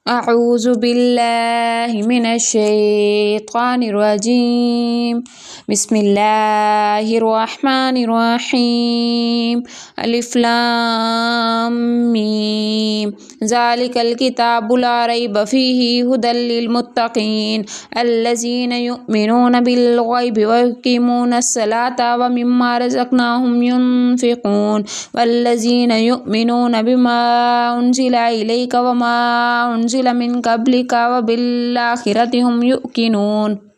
أعوذ بالله من الشيطان الرجيم بسم الله الرحمن الرحيم ألف لام ميم ذلك الكتاب لا ريب فيه هدى للمتقين الذين يؤمنون بالغيب ويقيمون الصلاة ومما رزقناهم ينفقون والذين يؤمنون بما أنزل إليك وما أنزل من قبلك وبالآخرة هم يوقنون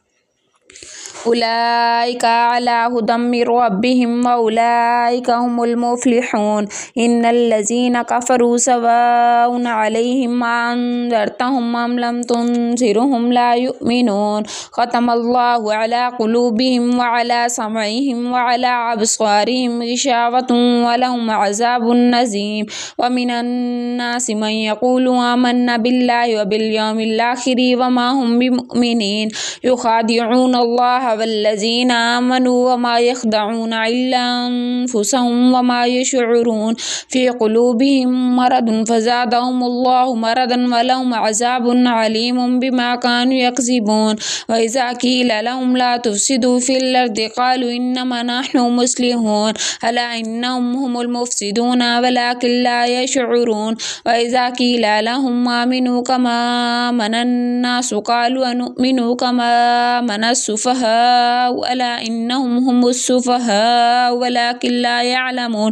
أولئك على هدى من ربهم وأولئك هم المفلحون إن الذين كفروا سواء عليهم أنذرتهم أم لم تنذرهم لا يؤمنون ختم الله على قلوبهم وعلى سمعهم وعلى أبصارهم غشاوة ولهم عذاب عظيم ومن الناس من يقول آمنا بالله وباليوم الآخر وما هم بمؤمنين يخادعون الله والذين آمنوا وما يخدعون إلا أنفسهم وما يشعرون في قلوبهم مرض فزادهم الله مرضا ولهم عذاب عليم بما كانوا يكذبون وإذا قيل لهم لا تفسدوا في الأرض قالوا إنما نحن مصلحون ألا إنهم هم المفسدون ولكن لا يشعرون وإذا قيل لهم آمنوا كما آمن الناس قالوا أنؤمن كما آمن السفهاء ألا إنهم هم السفهاء ولكن لا يعلمون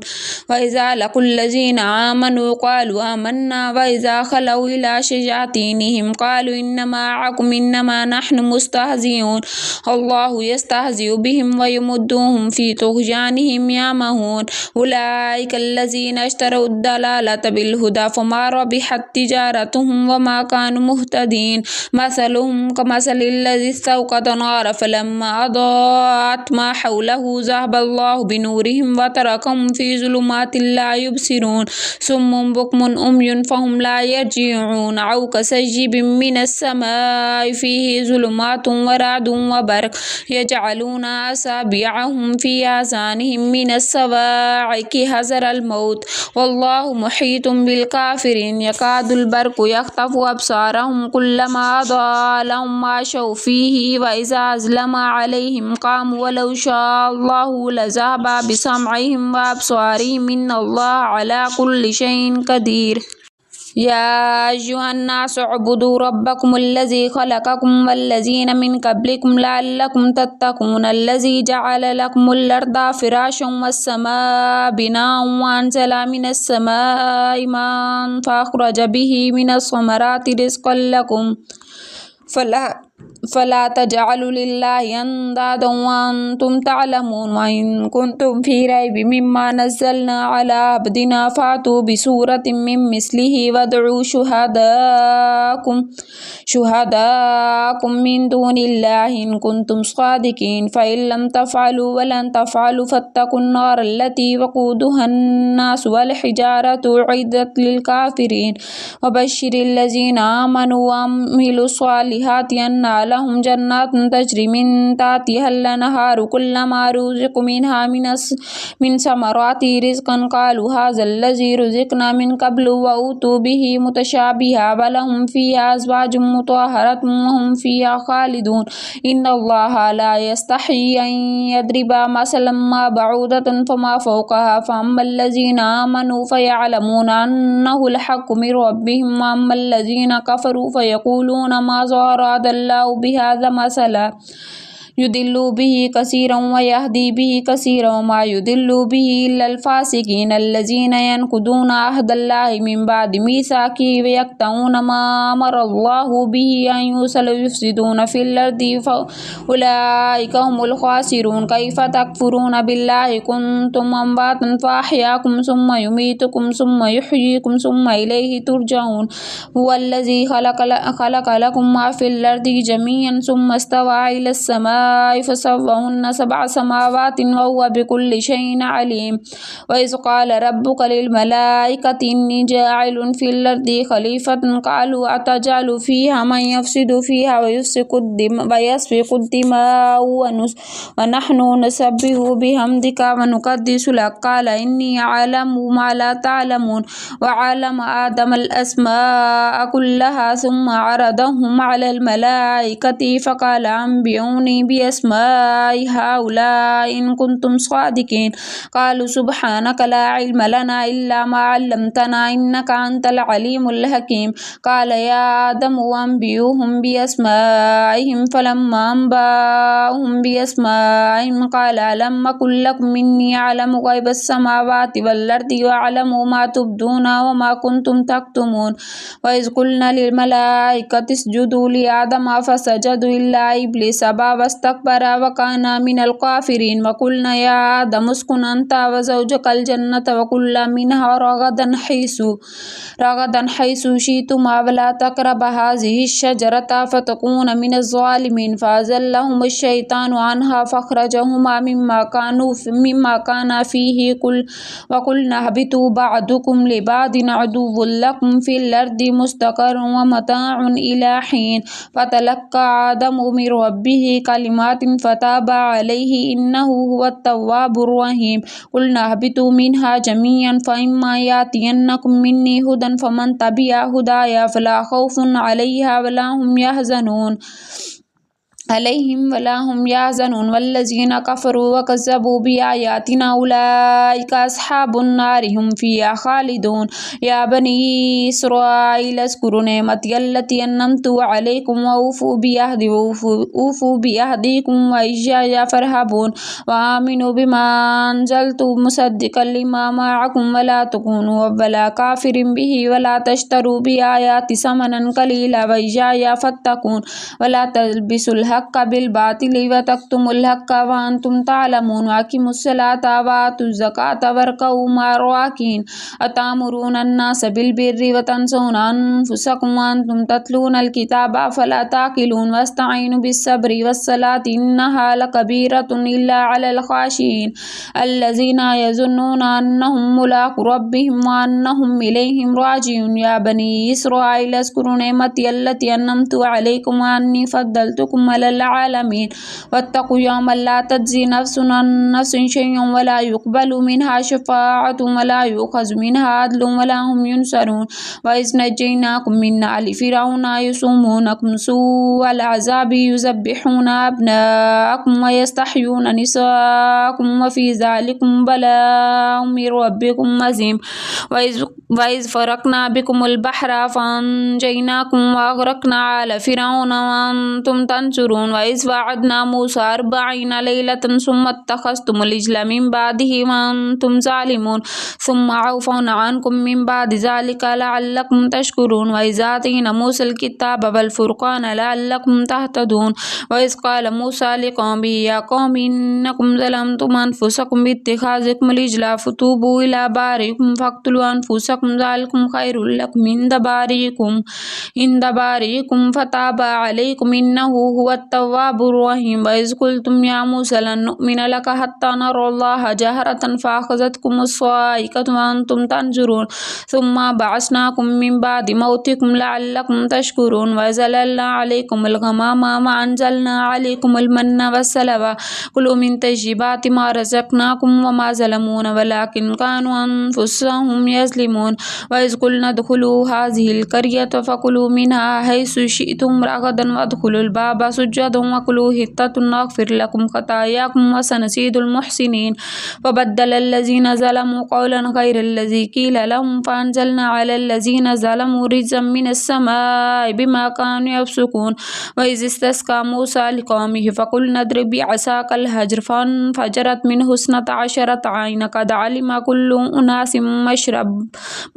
وإذا لقوا الذين آمنوا قالوا آمنا وإذا خلوا إلى شياطينهم قالوا إنما معكم إنما نحن مستهزئون الله يستهزئ بهم ويمدهم في طغيانهم يعمهون أولئك الذين اشتروا الضلالة بالهدى فما ربحت تجارتهم وما كانوا مهتدين مثلهم كمثل الذي استوقد نارا فلما أضاءت ما حوله ذهب الله بنورهم وتركهم في ظلمات لا يبصرون صم بكم أمي فهم لا يرجعون أو كصيب من السماء فيه ظلمات ورعد وبرق يجعلون أصابعهم في آذانهم من الصواعق حذر الموت والله محيط بالكافرين يكاد البرق يخطف أبصارهم كلما أضاء لهم مشوا فيه وإذا أظلم عليهم قاموا ولو شاء الله لذهب بسمعهم وأبصارهم إن الله على كل شيء قدير يا أيها الناس اعبدوا ربكم الذي خلقكم والذين من قبلكم لعلكم تتقون الذي جعل لكم الأرض فراشا والسماء بناء وأنزل من السماء ماء فأخرج به من الثمرات رزقا لكم فلا تجعلوا لله أندادا وأنتم تعلمون وإن كنتم في ريب مما نزلنا على عبدنا فأتوا بسورة من مثله وادعوا شهداءكم من دون الله إن كنتم صادقين فإن لم تفعلوا ولن تفعلوا فاتقوا النار التي وقودها الناس والحجارة أعدت للكافرين وبشر الذين آمنوا وعملوا الصالحات أن لهم جنات تجري من تحتها الأنهار كلما رزقوا منها من ثمرات رزقا قالوا هذا الذي رزقنا من قبل وأوتوا به متشابها ولهم فيها أزواج مطهرة وهم فيها خالدون إن الله لا يستحيي أن يضرب مثلا ما بعوضة فما فوقها فأما الذين آمنوا فيعلمون أنه الحق من ربهم وأما الذين كفروا فيقولون ماذا أراد الله بهذا مثلا يضل به كثيرا ويهدي به كثيرا وما يضل به إلا الفاسقين الذين ينقضون عهد الله من بعد ميثاقه ويقطعون ما أمر الله به أن يوصل ويفسدون في الأرض فأولئك هم الخاسرون كيف تكفرون بالله كنتم أمواتا فأحياكم ثم يميتكم ثم يحييكم ثم إليه ترجعون هو الذي خلق لكم ما في الأرض جميعا ثم استوى إلى السماء السماء فسواهن سبع سماوات وهو بكل شيء عليم وإذ قال ربك للملائكة إني جاعل في الأرض خليفة قالوا أتجعل فيها من يفسد فيها ويسفك الدماء ونحن نسبح بحمدك ونقدس لك قال إني أعلم ما لا تعلمون وعلم آدم الأسماء كلها ثم عرضهم على الملائكة فقال أنبئوني بأسماء هؤلاء إن كنتم صادقين قالوا سبحانك لا علم لنا إلا ما علمتنا إنك أنت العليم الحكيم قال يا آدم أنبئوهم بأسمائهم فلما أنبأهم بأسمائهم قال ألم أقل لكم إني أعلم غيب السماوات والأرض وأعلم ما تبدون وما كنتم تكتمون وإذ قلنا للملائكة اسجدوا لآدم فسجدوا إلا إبليس أبى واستكبر وكان من الكافرين وقلنا يا آدم اسكن أنت وزوجك الجنة وكلا منها رغدا حيث شئتما ولا تقربا هذه الشجرة فتكون من الظالمين فأزلهم الشيطان عنها فأخرجهما مما كان فيه وقلنا اهبطوا بعضكم لبعض عدو لكم في الأرض مستقر ومتاع إلى حين فتلقى آدم من ربه كلمات فتاب عليه إنه هو التواب الرحيم قلنا اهبطوا منها جميعا فإما يأتينكم مني هدى فمن تبع هدايا فلا خوف عليهم ولا هم يحزنون والذين كفروا وكذبوا بآياتنا أولئك أصحاب النار هم فيها خالدون يا بني إسرائيل اذكروا نعمتي التي أنعمت عليكم وأوفوا بأهديكم وإياي فارهبون وآمنوا بما أنزلت مصدقا لما معكم ولا تكونوا أول كافر به ولا تشتروا بآياتي ثمنا قليلا وإياي فاتقون ولا تلبسوا الحق بالباطل وتكتموا الحق وأنتم تعلمون وأقيموا الصلاة وآتوا الزكاة واركعوا مع الراكعين أتأمرون الناس بالبر وتنسون أنفسكم وأنتم تتلون الكتاب أفلا تعقلون واستعينوا بالصبر والصلاة إنها لكبيرة إلا على الخاشعين الذين يظنون أنهم ملاقو ربهم وأنهم إليهم راجعون يا بني إسرائيل اذكروا نعمتي التي أنعمت عليكم وأني فضلتكم على العالمين واتقوا يوما لا تجزي نفس عن نفس شيئا ولا يقبل منها شفاعة ولا يؤخذ منها عدل ولا هم ينصرون وإذ نجيناكم من آل فرعون يسومونكم سوء العذاب يذبحون أبناءكم ويستحيون نساءكم وفي ذلكم بلاء من ربكم عظيم وإذ فرقنا بكم البحر فأنجيناكم وأغرقنا آل فرعون وأنتم تنظرون وإذ وعدنا موسى 40 ليلة ثم اتخذتم العجل من بعده وأنتم ظالمون ثم عفونا عنكم من بعد ذلك لعلكم تشكرون وإذ آتينا موسى الكتاب والفرقان لعلكم تهتدون وإذ قال موسى لقومه يا قوم إنكم ظلمتم أنفسكم باتخاذكم العجل فتوبوا إلى بارئكم فاقتلوا أنفسكم ذلكم خير لكم عند بارئكم فتاب عليكم إنه هو التواب الرحيم وإذ قلتم يا موسى لن نؤمن لك حتى نرى الله جهرة فأخذتكم الصاعقة وأنتم تنظرون ثم بعثناكم من بعد موتكم لعلكم تشكرون وظللنا عليكم الغمام وأنزلنا عليكم المن والسلوى كلوا من طيبات ما رزقناكم وما ظلمونا ولكن كانوا أنفسهم يظلمون وإذ قلنا ادخلوا هذه القرية فكلوا منها حيث شئتم رغدا وادخلوا الباب سجدا وكلوا حطة نغفر لكم خطاياكم وسنزيد المحسنين فبدل الذين ظلموا قولا غير الذي قيل لهم فأنزلنا على الذين ظلموا رجزا من السماء بما كانوا يفسقون وإذ استسقى موسى لقومه فقلنا اضرب بعصاك الحجر فانفجرت منه 12 عينا قد علم كل أناس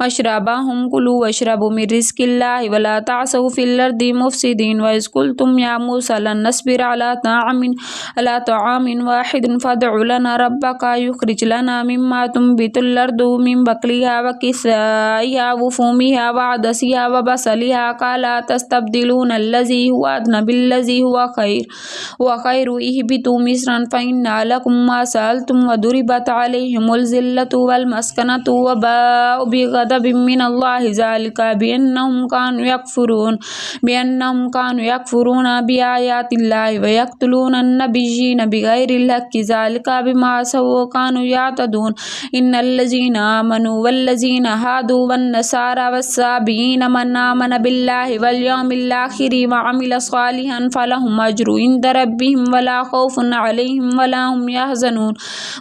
مشربهم كلوا واشربوا من رزق الله ولا تعثوا في الأرض مفسدين وإذ قلتم يا موسى लन नस्बिर अला तआमिन वाहिदिन फदअ लना रब्बका युखरिज लना मिम्मा तुंबितुल अर्दु मिन बकलिहा व किस्साइहा व फूमिहा व अदसिहा व बसलिहा काला तस्तब्दिलून अल्लज़ी हुवा अदना बिल्लज़ी हुवा खैर इहबितू मिस्रन फ़इन्ना लकुम मा सअलतुम व दुरिबत अलैहिमुल ज़िल्लतु वल मस्कनतु व बाउ बिग़ज़बिन मिनल्लाहि ज़ालिका बिअन्नहुम कानू यकफुरून बिआयातिल्लाहि व यक़्तुलूनन नबिय्यीन बिग़ैरिल हक़्क़ि ज़ालिका बिमा असौ व कानू यअतदून इन्नल्लज़ीना आमनू वल्लज़ीना हादू वन्नसारा वस्साबीन मन आमन बिल्लाहि वल यौमिल आखिरि व अमिल सालिहन फलहुम अज्रु इंद रब्बिहिम वला खौफुन अलैहिम वला हुम यहज़नून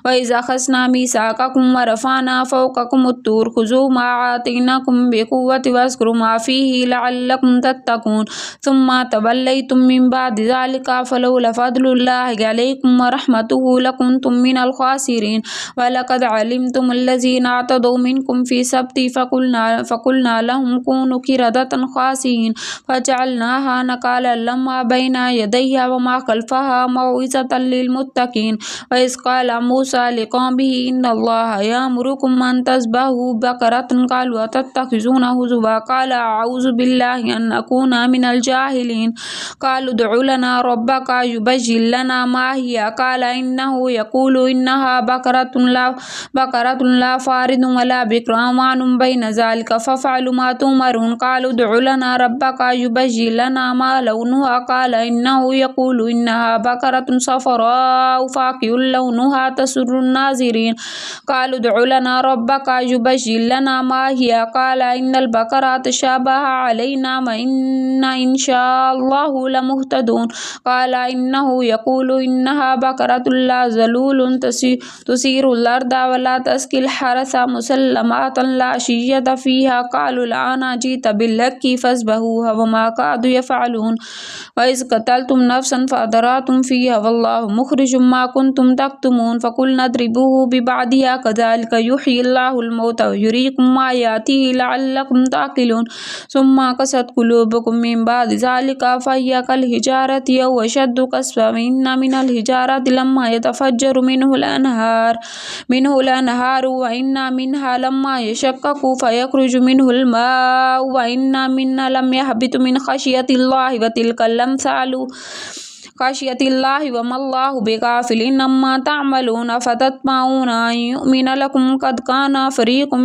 व इज़ अख़ज़ना मीसाक़कुम व रफ़अना फ़ौक़कुमुत तूर ख़ुज़ू मा आतैनाकुम बिक़ुव्वतिन वज़्कुरू मा फ़ीहि लअल्लकुम तत्तक़ून सुम्मा तवल्लैतुम मिन बअदि ज़ालिका फ़लौला फ़ज़्लुल्लाहि अलैकुम व रहमतुहु लकुन्तुम मिनल ख़ासिरीन व लक़द अलिमतुमुल लज़ीना अतदौ मिनकुम फ़ी सब्ति फ़क़ुलना लहुम कूनू क़िरदतन ख़ासिईन फ़जअलनाहा नकालन लिमा बैना यदैहा व मा ख़ल्फ़हा मौइज़तल लिलमुत्तक़ीन व इज़ क़ाल मूसा लिक़ौमिही इन्नल्लाहा यअमुरुकुम अन तज़बहू बक़रतन क़ालू अतत्तख़िज़ूना हुज़ुवा क़ाल अऊज़ु बिल्लाहि अन अकूना मिनल जाहिलीन क़ालू उद्उ लना रब्बका युबय्यिन लना मा हिया क़ाल इन्नहु यक़ूलु इन्नहा बक़रतुन ला फ़ारिदुन वला बिक्रुन अवानुन बैन ज़ालिका फ़फ़अलू मा तुअमरून क़ालू उद्उ लना रब्बका युबय्यिन लना मा लौनुहा क़ाल इन्नहु यक़ूलु इन्नहा बक़रतुन सफ़राउ फ़ाक़िउन लौनुहा तसुर्रुन नाज़िरीन क़ालू उद्उ लना रब्बका युबय्यिन लना मा हिया क़ाल इन्नल बक़रा तशाबह अलैना व इन्ना इंशाअल्लाहु लमुहतदून क़ाल इन्नहु यक़ूलु इन्नहा बक़रतुन ला ज़लूलुन तुसीरुल अर्द वला तस्क़िल हर्स मुसल्लमतन ला शिय्यत फ़ीहा क़ालू अलआन जीत बिल्हक़्क़ि फ़ज़बहूहा व मा कादू यफ़अलून व इज़ क़तलतुम नफ़सन फ़अदराअतुम फ़ीहा वल्लाहु मुख़रिजुम मा कुन्तुम तक्तुमून फ़क़ुलना इद्रिबूहु बिबअदिहा कज़ालिका युह्यिल्लाहुल मौता व युरीकुम आयातिहि लअल्लकुम ताक़िलून सुम्मा क़सत क़ुलूबुकुम मिन बअदि ज़ालिका फ़हिय कल हिजारति औ अशद्दु क़स्वा व इन्न मिनल हिजारति लम्मा यतफ़ज्जरु मिनहुल अनहारु व इन्न मिनहा लम्मा यशक़्क़क़ु फ़यख़्रुजु मिनहुल माउ व इन्न मिन्हा लम्मा यहबितु मिन ख़शियतिल्लाहि व तिल्कल अम्सालु ख़शियतिल्लाहि व मल्लाहु बिग़ाफ़िलिन अम्मा तअमलून अफ़तत्मऊन अन युमिन लकुम क़द कान फ़रीक़ुम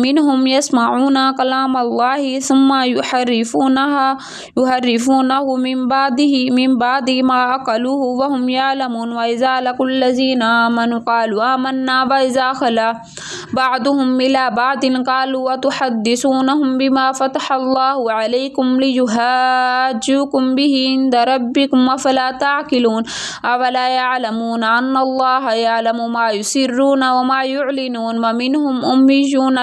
मिनहुम यस्मऊन कलामल्लाहि सुम्मा युहर्रिफ़ूनहु मिन बादि मा अक़लूहु व हुम यअलमून व इज़ा लक़ुल्लज़ीना आमनू क़ालू आमन्ना व इज़ा ख़ला बअदुहुम इला बअदिन क़ालू अतुहद्दिसूनहुम बिमा फ़तहल्लाहु अलैकुम लियुहाज्जुकुम बिही इंद रब्बिकुम अफ़ला ताक़िलून अवला यअलमून अन्नल्लाहा यअलमु मा युसिर्रून व मा युअलिनून व मिनहुम उम्मिय्यून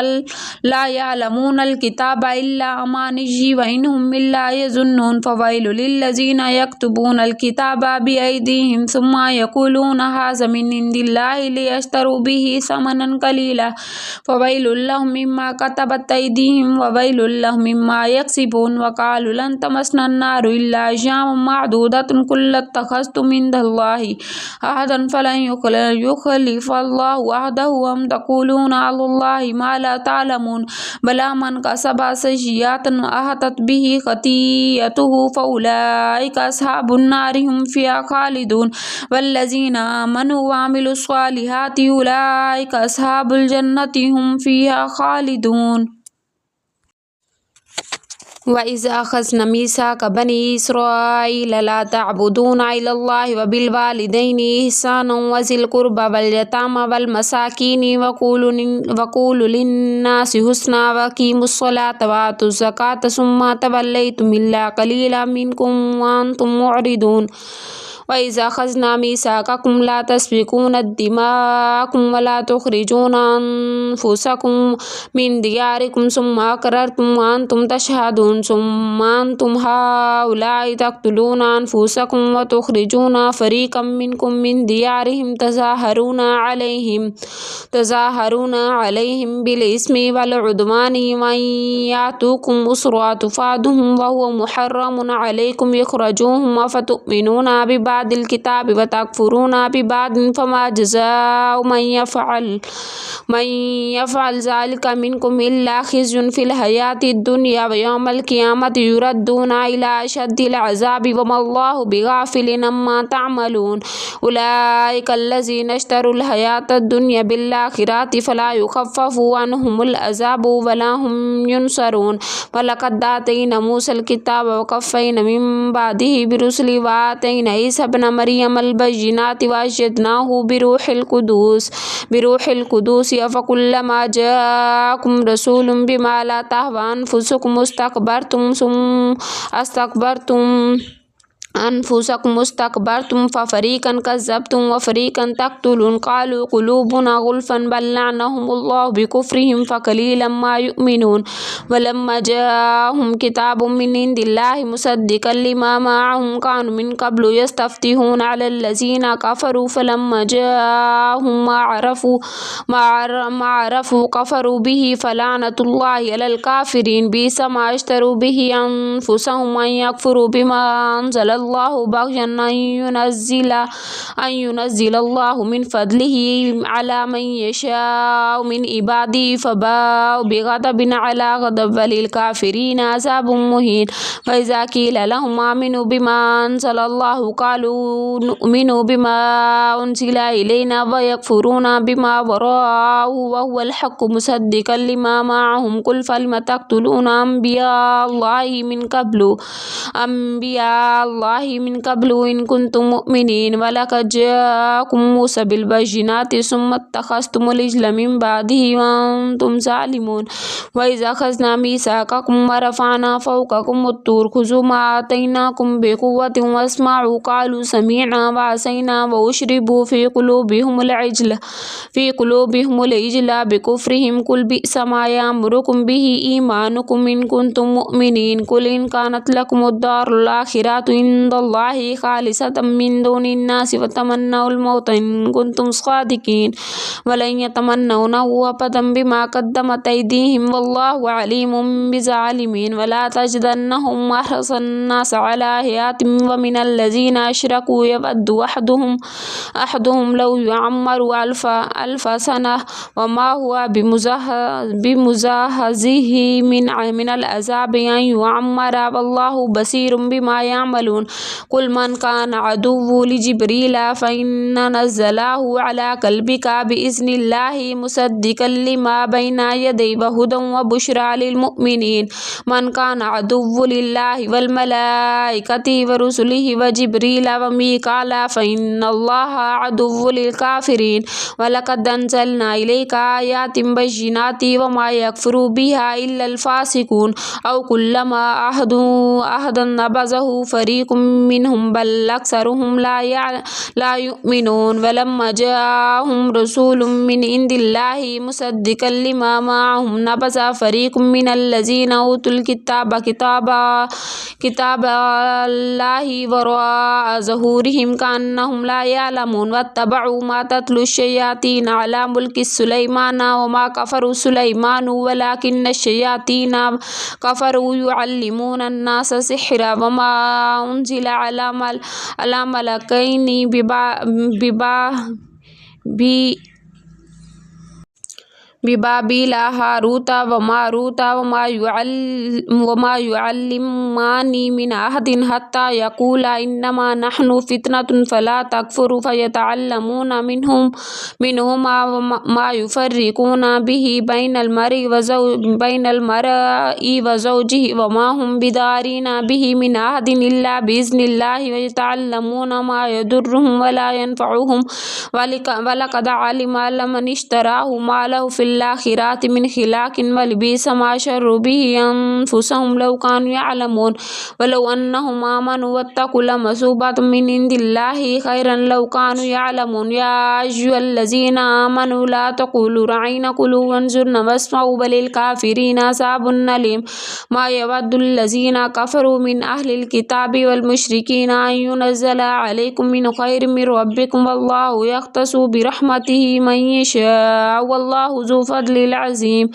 ला यअलमूनल किताब इल्ला अमानिय्य व इन्हुम इल्ला यज़ुन्नून फ़वैलुल लिल्लज़ीना यक्तुबूनल किताब बिअयदीहिम सुम्मा यक़ूलून हाज़ा मिन इंदिल्लाहि लियश्तरू बिही समनन क़लीला फ़वैलुल लहुम मिम्मा कतबत अयदीहिम व वैलुल लहुम मिम्मा यक्सिबून व क़ालू लन तमस्सना अन्नारु इल्ला अय्यामन मअदूदतन क़ुल अत्तख़ज़्तुम इंदल्लाहि अहदन फ़लन युख़्लिफ़ल्लाहु अहदहु अम तक़ूलून अलल्लाहि मा ला तअलमून बला मन कसब सय्यिअतन अहतत बिही ख़तीअतुहु फ़उलाइका अस्हाबुन नारि हुम फ़ीहा ख़ालिदून वल्लज़ीना आमनू व अमिलुस सालिहाति उलाइका अस्हाबुल जन्नति हुम फ़ीहा ख़ालिदून व इज़ अख़ज़ना मीसाक़ बनी इस्राईल ला तअबुदूना इल्लल्लाहि व बिल वालिदैनि इहसानन व ज़िल क़ुरबा वल यतामा वल मसाकीनि व क़ूलू लिन्नासि हुस्ना व अक़ीमुस्सलाता व आतुज़ ज़काता सुम्मा तवल्लैतुम इल्ला क़लीलन मिनकुम व अंतुम मुअरिदून वइज़ अख़ज़ना मीसाक़कुम ला तस्फ़िकूना दिमाअकुम वला तुख़रिजूना अनफ़ुसकुम मिन दियारिकुम सुम्मा अक़ररतुम व अंतुम तशहदून सुम्मा अंतुम हाउलाइ तक़्तुलूना अनफ़ुसकुम व तुख़रिजूना फ़रीक़म मिनकुम मिन दियारिहिम तज़ाहरूना अलैहिम बिल इस्मि वल उद्वानि व यातूकुम उसरा तुफ़ादुहुम व हुवा मुहर्रमुन अलैकुम इख़्राजुहुम फ़तुमिनूना बिबादिल किताबि व तकफ़ुरूना बिबादिन फ़मा जज़ाउ मन यफ़अल ज़ालिका मिनकुम इल्ला ख़िज़्युन फ़िल हयातिद दुनिया व यौमल क़ियामति युरद्दूना इला अशद्दिल अज़ाबि व मल्लाहु बिग़ाफ़िलिन अम्मा तअमलून उलाइका अल्लज़ीना इश्तरुल हयातद दुनिया बिल आख़िरति फ़ला युख़फ़फ़ु अन्हुमुल अज़ाबु वला हुम युनसरून वलक़द आतैना मूसल किताब व क़फ़्फ़ैना मिन बादिही बिरुसुलि व आतैना ईसा इब्न मरियमल बय्यिनाति व अय्यदनाहु बिरूहिल क़ुद्दूस अफ़कुल्लमा जाअकुम रसूलुम बिमा ला तहवा अनफ़ुसुकुम मुस्तकबरतुम फ़फ़रीक़न कज़्ज़बतुम व फ़रीक़न तक़्तुलून क़ालू क़ुलूबुना ग़ुल्फ़न बल लअनहुमुल्लाहु बिकुफ़्रिहिम फ़क़लीलन मा युमिनून वलम्मा जाअहुम किताबुम मिन इंदिल्लाहि मुसद्दिक़न लिमा मअहुम कानू मिन क़ब्लु यस्तफ़्तिहूना अलल्लज़ीना कफ़रू फ़लम्मा जाअहुम मा अरफ़ू कफ़रू बिही फ़लअनतुल्लाहि अलल काफ़िरीन बिइसा मा अश्तरू बिही अनफ़ुसहुम अन यकफ़ुरू बिमा अंज़लल्लाहु बग़यन अन युनज़्ज़िलल्लाहु मिन फ़ज़्लिही अला मन यशाअउ मिन इबादिही फ़बाअू बिग़ज़बिन अला ग़ज़ब वलिल काफ़िरीन अज़ाबुम मुहीन वइज़ा क़ील लहुम आमिनू बिमा अंज़लल्लाहु क़ालू नुअमिनु बिमा उन्ज़िला इलैना व यकफ़ुरूना बिमा वराअहु व हुवल हक़्क़ु मुसद्दिक़न लिमा मअहुम क़ुल फ़लिम तक़्तुलूना अंबियाअल्लाहि मिन क़ब्लु इन कुन्तुम मुअमिनीन वलक़द जाअकुम मूसा बिल बय्यिनाति सुम्मा इत्तख़ज़्तुमुल इज्ला मिन बादिही व अंतुम ज़ालिमून वइज़ अख़ज़ना मीसाक़कुम व रफ़अना फ़ौक़कुमुत तूर ख़ुज़ू मा आतैनाकुम बिक़ुव्वतिन वस्मअू क़ालू समिअना व असैना व उशरिबू फ़ी क़ुलूबिहिमुल इज्ला बिकुफ़्रिहिम क़ुल बि'सा मा यअमुरुकुम बिही ईमानुकुम इन कुन्तुम मुअमिनीन क़ुल इन कानत लकुमुद दारुल आख़िरतु इंदल्लाहि ख़ालिसतम मिन दुनिन्नासि फ़तमन्नउल मौत इन कुन्तुम सादिक़ीन वलन यतमन्नउहु अबदन बिमा क़द्दमत अयदीहिम वल्लाहु अलीमुम बिज़ालिमीन वला तजिदन्नहुम अहरसन्नास अला हयातिन व मिनल लज़ीना अशरकू यवद्दु अहदुहुम लौ युअम्मरु अल्फ़ सनह व मा हुवा बिमुज़हज़िही मिनल अज़ाबि अन युअम्मरा वल्लाहु बसीरुम बिमा यअमलून क़ुल मन कान अदुव्वु लिजिब्रील फ़इन्ना नज़्ज़लहु अला क़ल्बिका बिइज़्निल्लाहि मुसद्दिक़न लिमा बैना यदैहि व हुदन व बुश्रा लिल मुमिनीन मन कान अदुव्वु लिल्लाहि वल मलाइकति व रुसुलिहि व जिब्रील व मीकाल फ़इन्नल्लाहा अदुव्वु लिल काफ़िरीन वलक़द अंज़लना इलैका आयातिन बय्यिनातिन व मा यकफ़ुरु बिहा इल्लल फ़ासिक़ून औ कुल्लमा अहदन नबज़हु फ़रीक़ुम मिनहुम बल अक्सरुहुम ला युमिनून वलम्मा जाअहुम रसूलुम मिन इंदिल्लाहि मुसद्दिक़न लिमा मअहुम नबज़ फ़रीक़ुम मिनल लज़ीना ऊतुल किताबल्लाहि वराअ ज़ुहूरिहिम कअन्नहुम ला यअलमून वत्तबअू मा तत्लु शयातीन अला मुल्कि सुलैमान व मा कफ़रु सुलैमान वलाकिन्नश शयातीन कफ़रू युअल्लिमून अन्नास सिहरा व मा उन्ज़िला अला मलकैनि बिबाबिल हारूत व मारूत व मा युअल्लिमानि मिन अहदिन हत्ता यक़ूला इन्नमा नहनु फ़ितनतुन फ़ला तकफ़ुर फ़यतअल्लमून मिनहुमा मा युफ़र्रिक़ून बिही बैनल मरइ व ज़ौजिही व मा हुम बिदारिन बिही मिन अहदिन इल्ला बिइज़्निल्लाहि व यतअल्लमून मा यदुर्रुहुम वला यनफ़उहुम वलक़द अलिम लमन इश्तराहु मा लहु फ़िल फिल आखिराति मिन खिलाकिन व लबिसा मा शर्रु बिही अनफुसहुम लौ कानू यअलमून वलौ अन्नहुम आमनू वत्तक़ू लमसूबतुम मिन इंदिल्लाहि खैरन लौ कानू यअलमून या अय्युहल्लज़ीना आमनू ला तक़ूलू राइना क़ुलू वंज़ुरना वस्मऊ बलिल काफ़िरीना अज़ाबुन अलीम मा यवद्दुल्लज़ीना कफ़रू मिन अहलिल किताबि वल मुश्रिकीना अन युनज़्ज़ला अलैकुम मिन खैरिम मिर रब्बिकुम वल्लाहु यख्तस्सु बिरहमतिहि मन यशा वल्लाहु ज़ु फ़द्लिल अज़ीम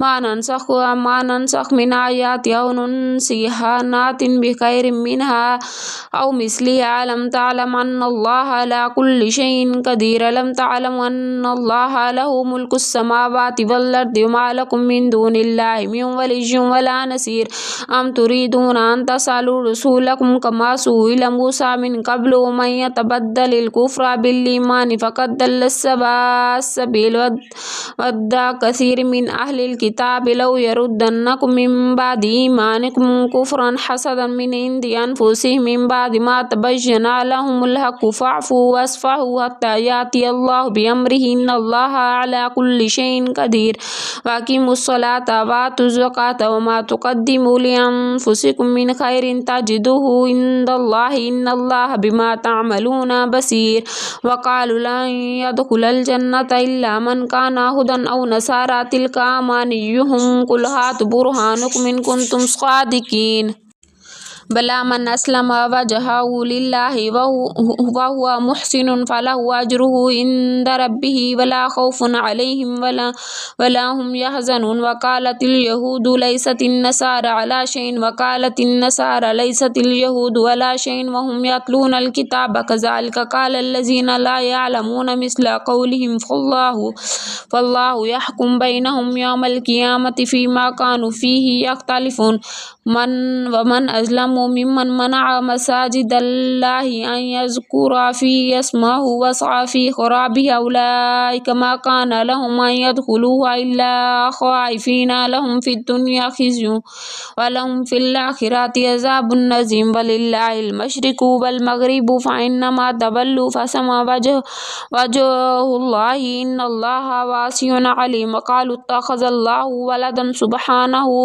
मा नंसख मिन आयाति औ नुनसिहा नातिन बिखैरिम मिनहा औ मिस्लिहा अलम तअलम अन्नल्लाहा अला कुल्लि शैइन क़दीर अलम तअलम अन्नल्लाहा लहु मुल्कुस समावाति वल अर्दि व मा लकुम मिन दूनिल्लाहि मिन वलिय्यिन वला नसीर अम तुरीदूना अन तसअलू रसूलकुम कमा सुइला मूसा मिन क़ब्लु व मन यतबद्दलिल कुफ़्र बिल ईमानि फ़क़द दल्ल सवाअ अस्सबील वद्दा कसीर मिन अहलिल किताबि लौ यरुद्दन्नकुम मिन बादि ईमानिकुम कुफ़्रन हसदन मिन इंदि अनफुसिहिम मिन बादि मा तबय्यना लहुमुल हक़्क़ु फ़अफ़ू वस्फ़हू हत्ता यातियल्लाहु बिअम्रिहि इन्नल्लाहा अला कुल्लि शैइन क़दीर व अक़ीमुस्सलाता व आतुज़्ज़काता व मा तुक़द्दिमू लिअन्फ़ुसिकुम मिन खैरिन तजिदूहु इंदल्लाहि इन्नल्लाहा बिमा तअमलूना बसीर व क़ालू लन यदख़ुलल जन्नता इल्ला मन काना हुदन औ नसारा तिल्का अमानियुहुम क़ुल हातु बुरहानुकुम इन कुन्तुम सादिक़ीन बला मन अस्लम वजहहु लिल्लाहि व हुवा मुहसिनुन फलहु अज्रुहु इंद रब्बिहि वला खौफुन अलैहिम वला हुम यहज़नून वक़ालतिल यहूदु लैसतिन नसारा अला शैइन वक़ालतिन नसारा लैसतिल यहूदु अला शैइन व हुम यतलूनल किताब कज़ालिक क़ालल्लज़ीना ला यअलमून मिस्ला क़ौलिहिम फ़ल्लाहु यहकुम बैनहुम यौमल क़ियामति फ़ीमा कानू फ़ीहि यख्तलिफ़ून मन अज़लमु मिम्मन मनअ मसाजिदल्लाहि अन यज़कुरा फ़ीहा इस्महु वसअ फ़ी ख़राबिहा उलाइका मा काना लहुम अन यदख़ुलूहा इल्ला ख़ाइफ़ीना लहुम फ़िद्दुन्या ख़िज़्युन व लहुम फ़िल आखिरति अज़ाबुन अज़ीम वलिल्लाहिल मशरिक़ु वल मग़रिबु फ़अय्नमा तवल्लू फ़सम्मा वजहुल्लाहि इन्नल्लाहा वासिउन अलीम क़ालू इत्तख़ज़ल्लाहु वलदन सुब्हानहु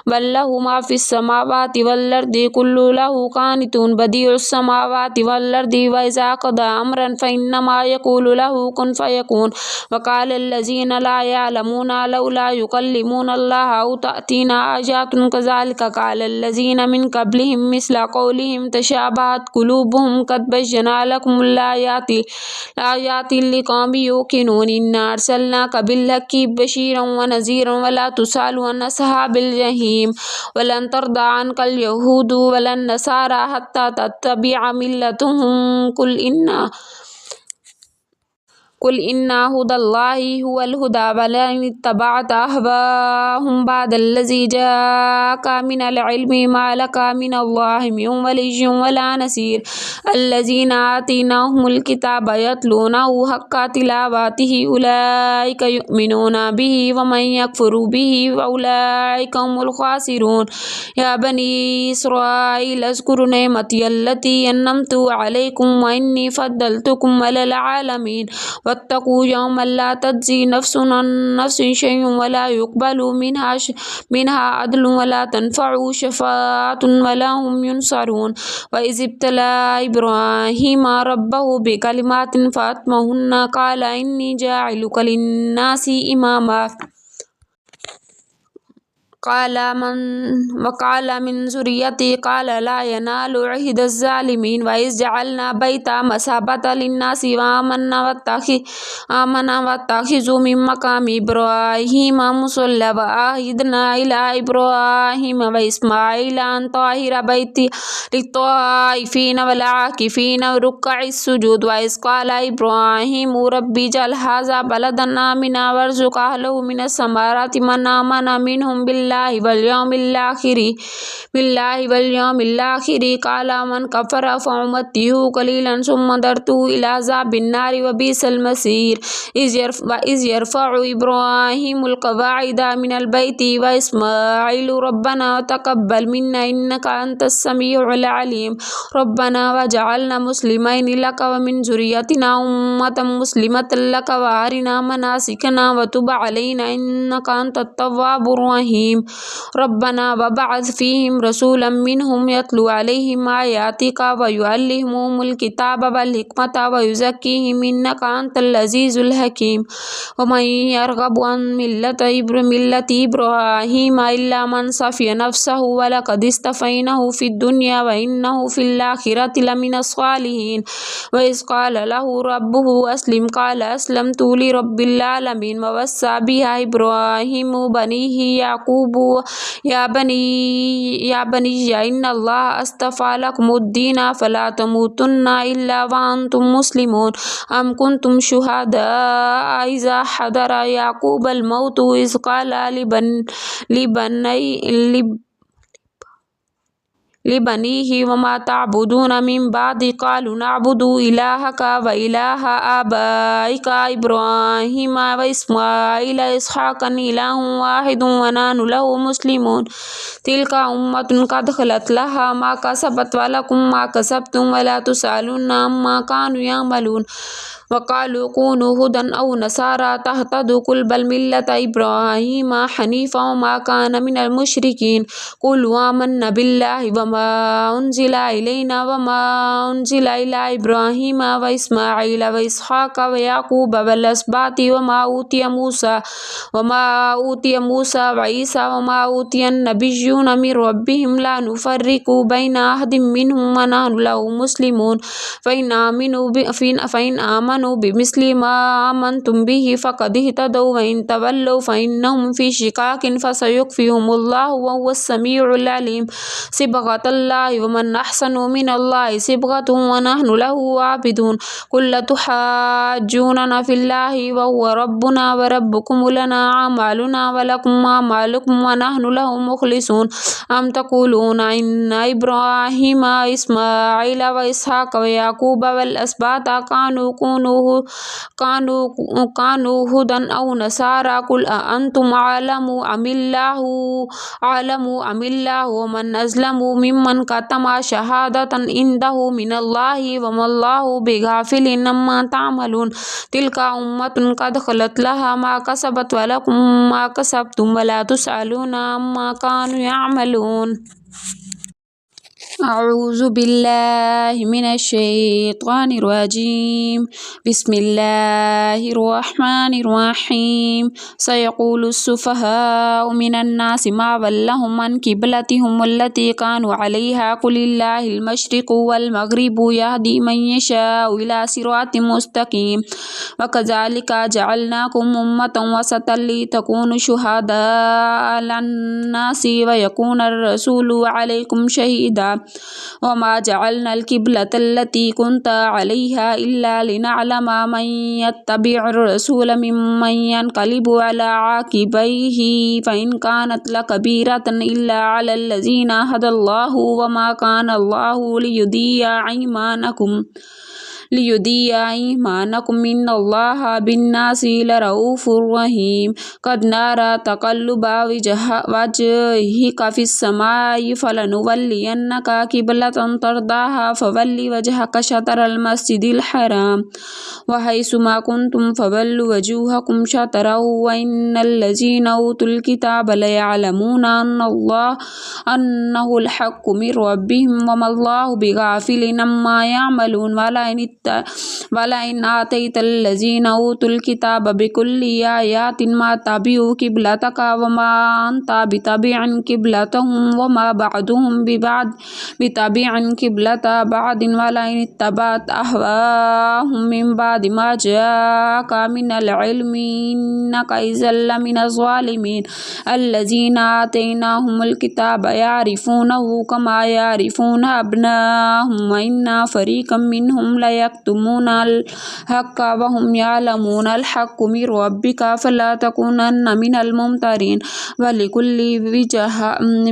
बल लहु मा फ़िस समावाति वल अर्दि कुल्लु लहु क़ानितून बदीउस समावाति वल अर्दि व इज़ा क़ज़ा अम्रन फ़इन्नमा यक़ूलु लहु कुन फ़यकून व क़ालल्लज़ीना ला यअलमूना लौला युकल्लिमुना अल्लाह औ तअतीना आयातुन कज़ालिक क़ालल्लज़ीना मिन क़ब्लिहिम मिस्ला क़ौलिहिम तशाबहत क़ुलूबुहुम क़द बय्यना लकुमुल आयाति लिक़ौमिन युक़िनून इन्ना अर्सलनाका बिल्हक़्क़ि बशीरन व नज़ीरन वला तुसअलु अन अस्हाबिल जहीम वलन तर्दा अन्कल यहूदु वलन नसारा हत्ता तत्तबिअ मिल्लतहुम कुल इन्ना हुदल्लाहि हुवल हुदा वलन इत्तबअत अहवाअहुम बअदल्लज़ी जाअका मिनल इल्मि मा लका मिनल्लाहि मिन वलिय्यिन वला नसीर अल्लज़ीना आतैनाहुमुल किताब यतलूनहु हक़्क़ तिलावतिहि उलाइका युमिनूना बिहि व मन यकफ़ुर बिहि फ़उलाइका हुमुल ख़ासिरून या बनी इस्राईल अज़्कुरू निअमती अल्लती अन्अमतु अलैकुम व इन्नी फ़द्दलतुकुम अलल आलमीन वत्तक़ू यौमन ला तज्ज़ी नफ़्सुन अन नफ़्सिन शैअन वला युक़बलु मिनहा अदलुन वला तनफ़अहु शफ़ाअतुन वला हुम युनसरून व इज़ इब्तला इब्राहीम रब्बहु बिकलिमातिन फ़अतम्महुन्ना क़ाल इन्नी जाइलुका लिन्नासि इमामा क़ाल मिन ज़ुर्रिय्यती क़ाल ला यनालु अहदिज़ ज़ालिमीन व इज़ जअलना बैता मसाबतन लिन्नासि व आमन्ना वत्तख़िज़ू मिन मक़ामि इब्राहीम मुसल्ला व अहिदना इला इब्राहीम व इस्माईला अन तहिरा बैती लित्ताइफ़ीन वल आकिफ़ीन व रुक्कइस सुजूद व is क़ाल Ibrahim rabbi इजअल हाज़ा बलदन Amina वरज़ुक़ अहलहु minus समराति मन आमन मिनहुम बिल्लाहि बिल्लाहि वल यौमिल आखिर क़ाला मन कफ़र फ़उम्मतिहु क़लीलन सुम्मा दरतुहु इला अज़ाबिन नारि व बि'सल मसीर। इज़ यरफ़अु इब्राहीमुल क़वाइद मिनल बैति व इस्माईलु रब्बना तक़ब्बल मिन्ना इन्नका अंतस समीउल अलीम। रब्बना वजअलना मुस्लिमैनि लक व मिन ज़ुर्रिय्यतिना उम्मतन मुस्लिमतन लक व अरिना मनासिकना व तुब अलैना इन्नका अंतत तव्वाबुर रहीम। रब्बना वबअथ फ़ीहिम रसूलन मिनहुम यतलू अलैहिम आयातिका व युअल्लिमुहुमुल किताब वल हिकमत व युज़क्कीहिम इन्नका अंतल अज़ीज़ुल हकीम। वमन यरग़बु अन मिल्लति इब्राहीम इल्ला मन सफ़िय नफ़्सहु व लक़द इस्तफ़ैनाहु फ़िद दुनिया व इन्नहु फ़िल आखिरति लमिनस सालिहीन। व इज़ क़ाल लहु रब्बुहु अस्लिम क़ाल अस्लमतु लिरब्बिल आलमीन। व वस्सा बिहा इब्राहीमु बनीहि याक़ूबु या बनिय्या इन्नल्लाहा अस्तफ़ा लकुमुद्दीन फ़ला तमूतुन्ना इल्ला व अंतुम मुस्लिमून। अम कुन्तुम शुहदाअ इज़ा हदर याक़ूबल मौतु इज़ क़ाल लिबनीहि वमा तअबुदून मिन बादि क़ालू नअबुदु इलाहका व इलाहा आबाइका इब्राहीम व इस्माईल व इसहाक़ इलाहुन वाहिदुन व नहनु लहु मुस्लिमून। तिल्का उम्मतुन क़द ख़लत लहा मा कसबत व लकुम मा कसबतुम व ला तुसअलूना अम्मा कानू यअमलून। वक़ालू कूनू हुदन औ नसारा तहतदू कुल बल मिल्लत इब्राहीम हनीफ़ा वमा कान मिनल मुशरिकीन। कुल आमन्ना बिल्लाहि वमा उन्ज़िला इलैना वमा उन्ज़िला इला इब्राहीम व इस्माईल व इसहाक़ व याक़ूब वल अस्बाति वमा ऊतिय मूसा व ईसा वमा ऊतियन नबिय्युन मिन रब्बिहिम ला नुफ़र्रिक़ु बैना अहदिम मिनहुम व नहनु लहु मुस्लिमून। फ़इन आमनू बिमिस्लि मा आमनतुम बिहि फ़क़द इहतदौ व इन तवल्लौ फ़इन्नहुम फ़ी शिक़ाक़िन फ़सयुक्फ़िहुमुल्लाहु व हुवस समीउल अलीम। सिबग़तल्लाहि व मन अहसनु मिनल्लाहि सिबग़तन व नहनु लहु आबिदून। कुल तुहाज्जूनना फ़िल्लाहि व हुव रब्बुना व रब्बुकुम लना अअमालुना व लकुम अअमालुकुम व नहनु लहु मुख़लिसून। अम तक़ूलूना इन्ना इब्राहीम इस्माईल व इसहाक़ व याक़ूब वल अस्बात कानू हुदन औ नसारा कुल अअंतुम अअलमु अमिल्लाहु व मन अज़लमु मिम्मन कतमा शहादतन इंदहु मिनल्लाहि व मल्लाहु बिग़ाफ़िलिन अम्मा तअमलून। तिल्का उम्मतुन क़द ख़लत लहा मा कसबत व लकुम मा कसबतुम व ला तुसअलूना अम्मा कानू यअमलून। अऊज़ु बिल्लाहि मिनश शैतानिर रजीम। बिस्मिल्लाहिर रहमानिर रहीम। सयक़ूलुस सुफ़हाउ मिनन नासि मा वल्लहुम अन क़िबलतिहिम अल्लती कानू अलैहा क़ुलिल्लाहिल मशरिक़ु वल मग़रिबु यहदी मन यशाअउ इला सिरातिम मुस्तक़ीम। वकज़ालिका जअलनाकुम उम्मतन वसतन लितकूनू शुहदाअ अलन्नासि व यकूनर रसूलु अलैकुम शहीदा। वमा जअलनल क़िबलतल्लती कुन्त अलैहा इल्ला लिनअलमा मन यत्तबिउर रसूल मिम्मन यन्क़लिबु अला आक़िबैहि फ़इन कानत लकबीरतन इल्ला अलल्लज़ीना हदल्लाहु वमा कानल्लाहु लियुदिय्या ईमानकुम इन्नल्लाहा बिन्नासि लरऊफ़ुर रहीम। क़द नरा तक़ल्लुबा वजहिका फ़िस्समाइ फ़लनुवल्लियन्नका क़िबलतन तरदाहा फ़वल्लि वजहक शतरल मस्जिदिल हराम व हैसुमा कुन्तुम फ़वल्लु वजूहकुम शतरहु व इन्नल्लज़ीना ऊतुल किताब लयअलमूना अन्नहुल हक़्क़ु मिर रब्बिहिम वमल्लाहु बिग़ाफ़िलिन अम्मा यअमलून। वलइन आतैतल्लज़ीना ऊतुल किताब बिकुल्लि आयातिन मा तबिउ क़िबलतक वमा अन्ता बितबिअन क़िबलतहुम वमा बअदुहुम बितबिअन क़िबलत बअदिन वलइन इत्तबअत अहवाअहुम मिन बअदि मा जाअक मिनल इल्मि इन्नका इज़्ज़न लमिनज़ ज़ालिमीन। अल्लज़ीना आतैनाहुमुल किताब यअरिफूनहु कमा यअरिफून अब्नाअहुम व इन्ना फरीक़म मिनहुम लयक्तुमूनल हक़्क़ व हुम यअलमून अल हक़्क़ु मिर रब्बिका फला तकूनन्ना मिनल मुमतरीन व लिकुल्लि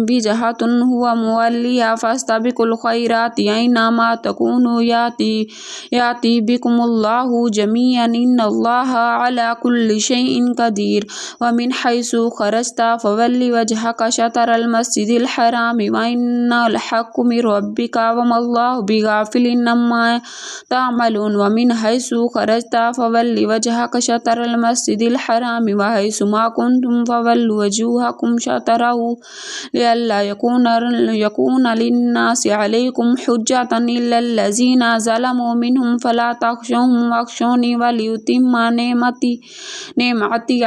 विजहतुन हुवा मुवल्लिहा फस्तबिकुल खैराति ऐनमा तकूनु याति बिकुमुल्लाहु जमीअन इन्नल्लाहा अला कुल्लि शैइन कदीर व मिन हैसु खरजता फवल्लि वजहक शतरल मस्जिदिल हरामि व इन्नल हक़्क़ु मिर रब्बिका व मल्लाहु बिगाफिलिन अम्मा तअमलून व मिन हैसु खरजता फवल्लि वजहक शतरल मस्जिदिल हरामि व हैसु मा कुंतुम फवल्लु वजूहकुम शतरहु लिअल्ला यकून लिन्नासि अलैकुम हुज्जतन इल्लल्लज़ीना ज़लमू मिनहुम फला तख़शौहुम वख़शौनी वलियुतिम्मा नेमती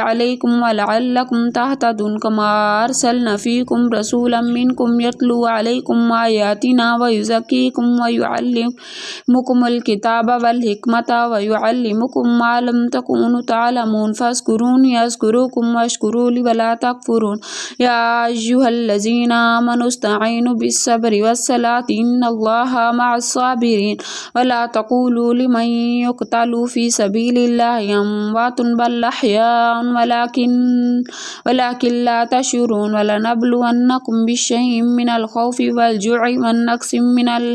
अलैकुम वलअल्लकुम तहतदून कमा अरसलना फ़ीकुम रसूलन मिनकुम यतलू अलैकुम आयातिना व युज़क्कीकुम व युअल्लिमुकुमुल किताब वल हिकमत व युअल्लिमुकुम मा लम तकूनु तअलमून फ़ज़्कुरूनी अज़्कुरुकुम वश्कुरू ली वला तकफ़ुरून या अय्युहल्लज़ीना आमनू इस्तईनु बिस्सब्रि वस्सलाति इन्नल्लाहा मअस्साबिरीन वला तक़ूलू लिमन युक़तलू फ़ी सबीलिल्लाहि अम्वातुन बल अह्याउन वलाकिन ला तशऊरून वलनब्लुवन्नकुम बिशैइन मिनल खौफ़ि वल जु'i वन्नक्सिम मिनल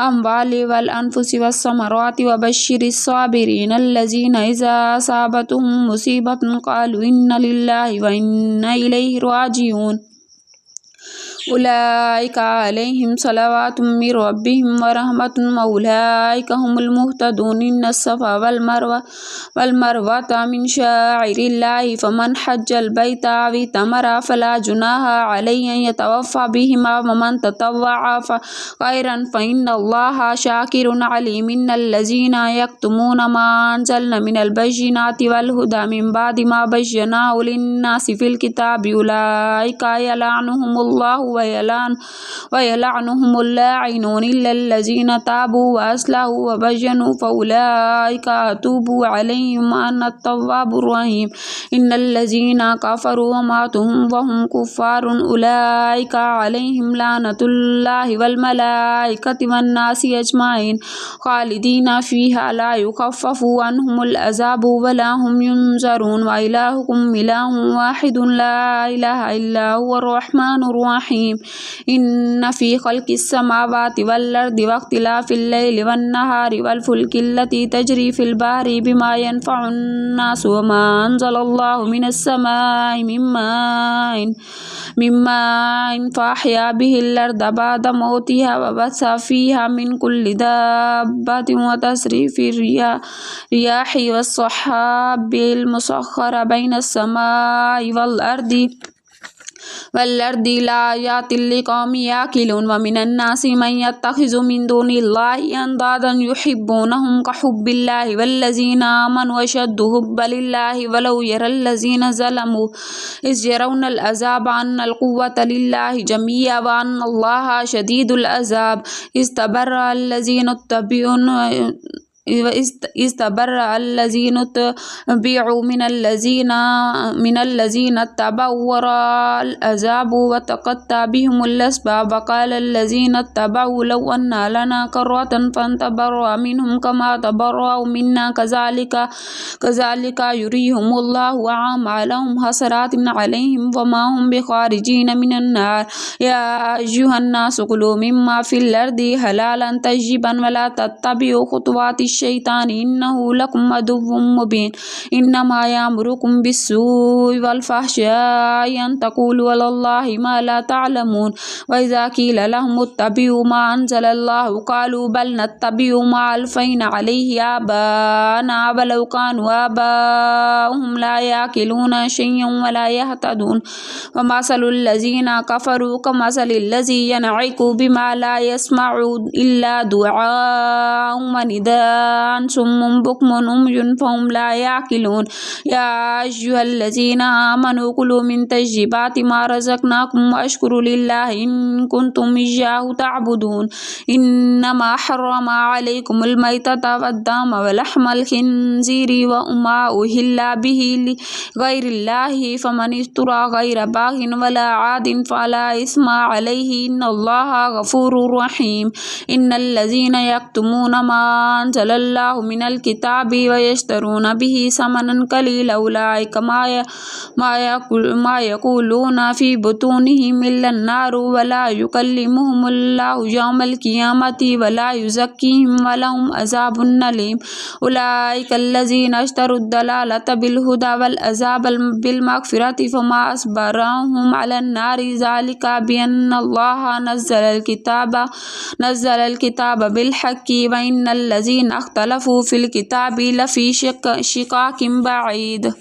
अम्वालि वल अनफुसि वस्समराति वबश्शिरिस साबिरीन अल्लज़ीना इज़ा असाबतहुम मुसीबतुन क़ालू इन्ना लिल्लाहि व इन्ना इलैहि राजिऊन उलाइका अलैहिम सलवातुम मिर रब्बिहिम व रहमतुन व उलाइका हुमुल मुहतदून इन्नस्सफ़ा वल मरवता मिन शाइरिल्लाहि फमन हज्जल बैता अव इतमरा फला जुनाहा अलैहि अन यतवफ़्फ़ा बिहिमा व मन ततव्वअ खैरन फ़इन्नल्लाहा शाकिरुन अलीम इन्नल्लज़ीना यक्तुमून मा अंज़लना मिनल बय्यिनाति वल हुदा मिन बादि मा बय्यनाहु लिन्नासि फ़िल किताबि उलाइका यलअनुहुमुल्लाहु व यलअनुहुमुल लाइनून इल्लल्लज़ीना ताबू व अस्लहू व बय्यनू फ़उलाइका अतूबु अलैहिम व अना अत-तव्वाबुर रहीम इन्नल्लज़ीना कफ़रू व मातू व हुम कुफ़्फ़ारुन उलाइका अलैहिम लानतुल्लाहि वल मलाइकति वन नासि अजमाइन खालिदीना फ़ीहा ला युख़फ़्फ़फ़ु अन्हुमुल अज़ाबु व ला हुम युनज़रून व इलाहुकुम इलाहुन वाहिदुन ला इलाहा इल्ला हुवर रहमानुर रहीम इन्न फ़ी ख़ल्क़िस समावाति वल अर्दि वख्तिलाफ़िल लैलि वन नहारि वल फ़ुल्किल्लती तजरी फ़िल बहरि बिमा यनफ़उन नास व मा अंज़लल्लाहु मिनस समाइ मिन माइन फ़अहया बिहिल अर्द बअद मौतिहा व बस्सा फ़ीहा मिन कुल्लि दाब्बतिन व तस्रीफ़िर रियाहि वस्सहाबिल मुसख़्ख़र बैनस समाइ वल अर्दि लाआयातिन लिक़ौमिन याक़िलून व मिनन नासि मन यत्तख़िज़ु मिन दूनिल्लाहि अंदादन युहिब्बूनहुम कहुब्बिल्लाहि वल्लज़ीना आमनू अशद्दु हुब्बन लिल्लाहि वलौ यरल्लज़ीना ज़लमू इज़ यरौनल अज़ाब अन्नल क़ुव्वत लिल्लाहि जमीअन व अन्नल्लाहा शदीदुल अज़ाब इस्तबर्रअ अल्लज़ीना तुबिअू मिनल्लज़ीना इत्तबअू व रअल अज़ाबु व तक़त्तअ बिहिमुल अस्बाब व क़ालल्लज़ीना इत्तबअू लौ अन्ना लना कर्रतन फ़नतबर्रअ मिनहुम कमा तबर्रअू मिन्ना कज़ालिका युरीहिमुल्लाहु अअमालहुम हसरातिन अलैहिम व मा हुम बिख़ारिजीन मिनन नार या अय्युहन्नासु कुलू मिम्मा फ़िल अर्दि हलालन तय्यिबन व ला तत्तबिअू खुतवातिश शैतान इन्नहु लकुम अदुव्वुम मुबीन इन्नमा यामुरुकुम बिस्सूइ वल फ़हशाइ अन तक़ूलू अलल्लाहि मा ला तअलमून व इज़ा क़ील लहुम इत्तबिअू मा अंज़लल्लाहु क़ालू बल नत्तबिअू मा अल्फ़ैना अलैहि आबाअना अवलौ कानू आबाउहुम ला याक़िलून शयअन व ला यहतदून व मसलुल लज़ीना कफ़रू कमसलिल लज़ी यनइक़ु बिमा ला यस्मअू इल्ला दुआअन व निदाअ आज़ान सुम्मुन बुक्मुन उम्युन फहुम ला याकिलून। या अय्युहल्लज़ीना आमनू कुलू मिन तय्यिबाति मा रज़क़नाकुम वश्कुरू लिल्लाहि इन कुंतुम इय्याहु तअबुदून। इन्नमा हर्रमा अलैकुमुल मैतता वद्दमा वलहमल खिंज़ीरि वमा उहिल्ला बिहि लिगैरिल्लाहि फमन इस्तुरा गैर बागिन वला आदिन फला इस्मा अलैहि इन्नल्लाहा गफूरुर रहीम। इन्नल्लज़ीना यक्तुमूना मा अंज़लल्लाहु मिनल किताबि वयश्तरूना बिहि समनन कलीला उलाइका मा यक़ूलूना फ़ी बुतूनिहिम इल्लन नार वला युकल्लिमुहुमुल्लाहु यौमल क़ियामति वला युज़क्कीहिम वलहुम अज़ाबुन अलीम। उलाइकल्लज़ीना इश्तरुद दलालता बिल हुदा वल अज़ाब बिल मग़फ़िरति फमा असबरहुम अलन नारि ज़ालिका बिअन्नल्लाहा नज़्ज़लल किताब बिल हक़्क़ि व इन्नल्लज़ीना इख्तलफ़ू फ़िल किताबि लफ़ी शिक़ाक़िन बईद।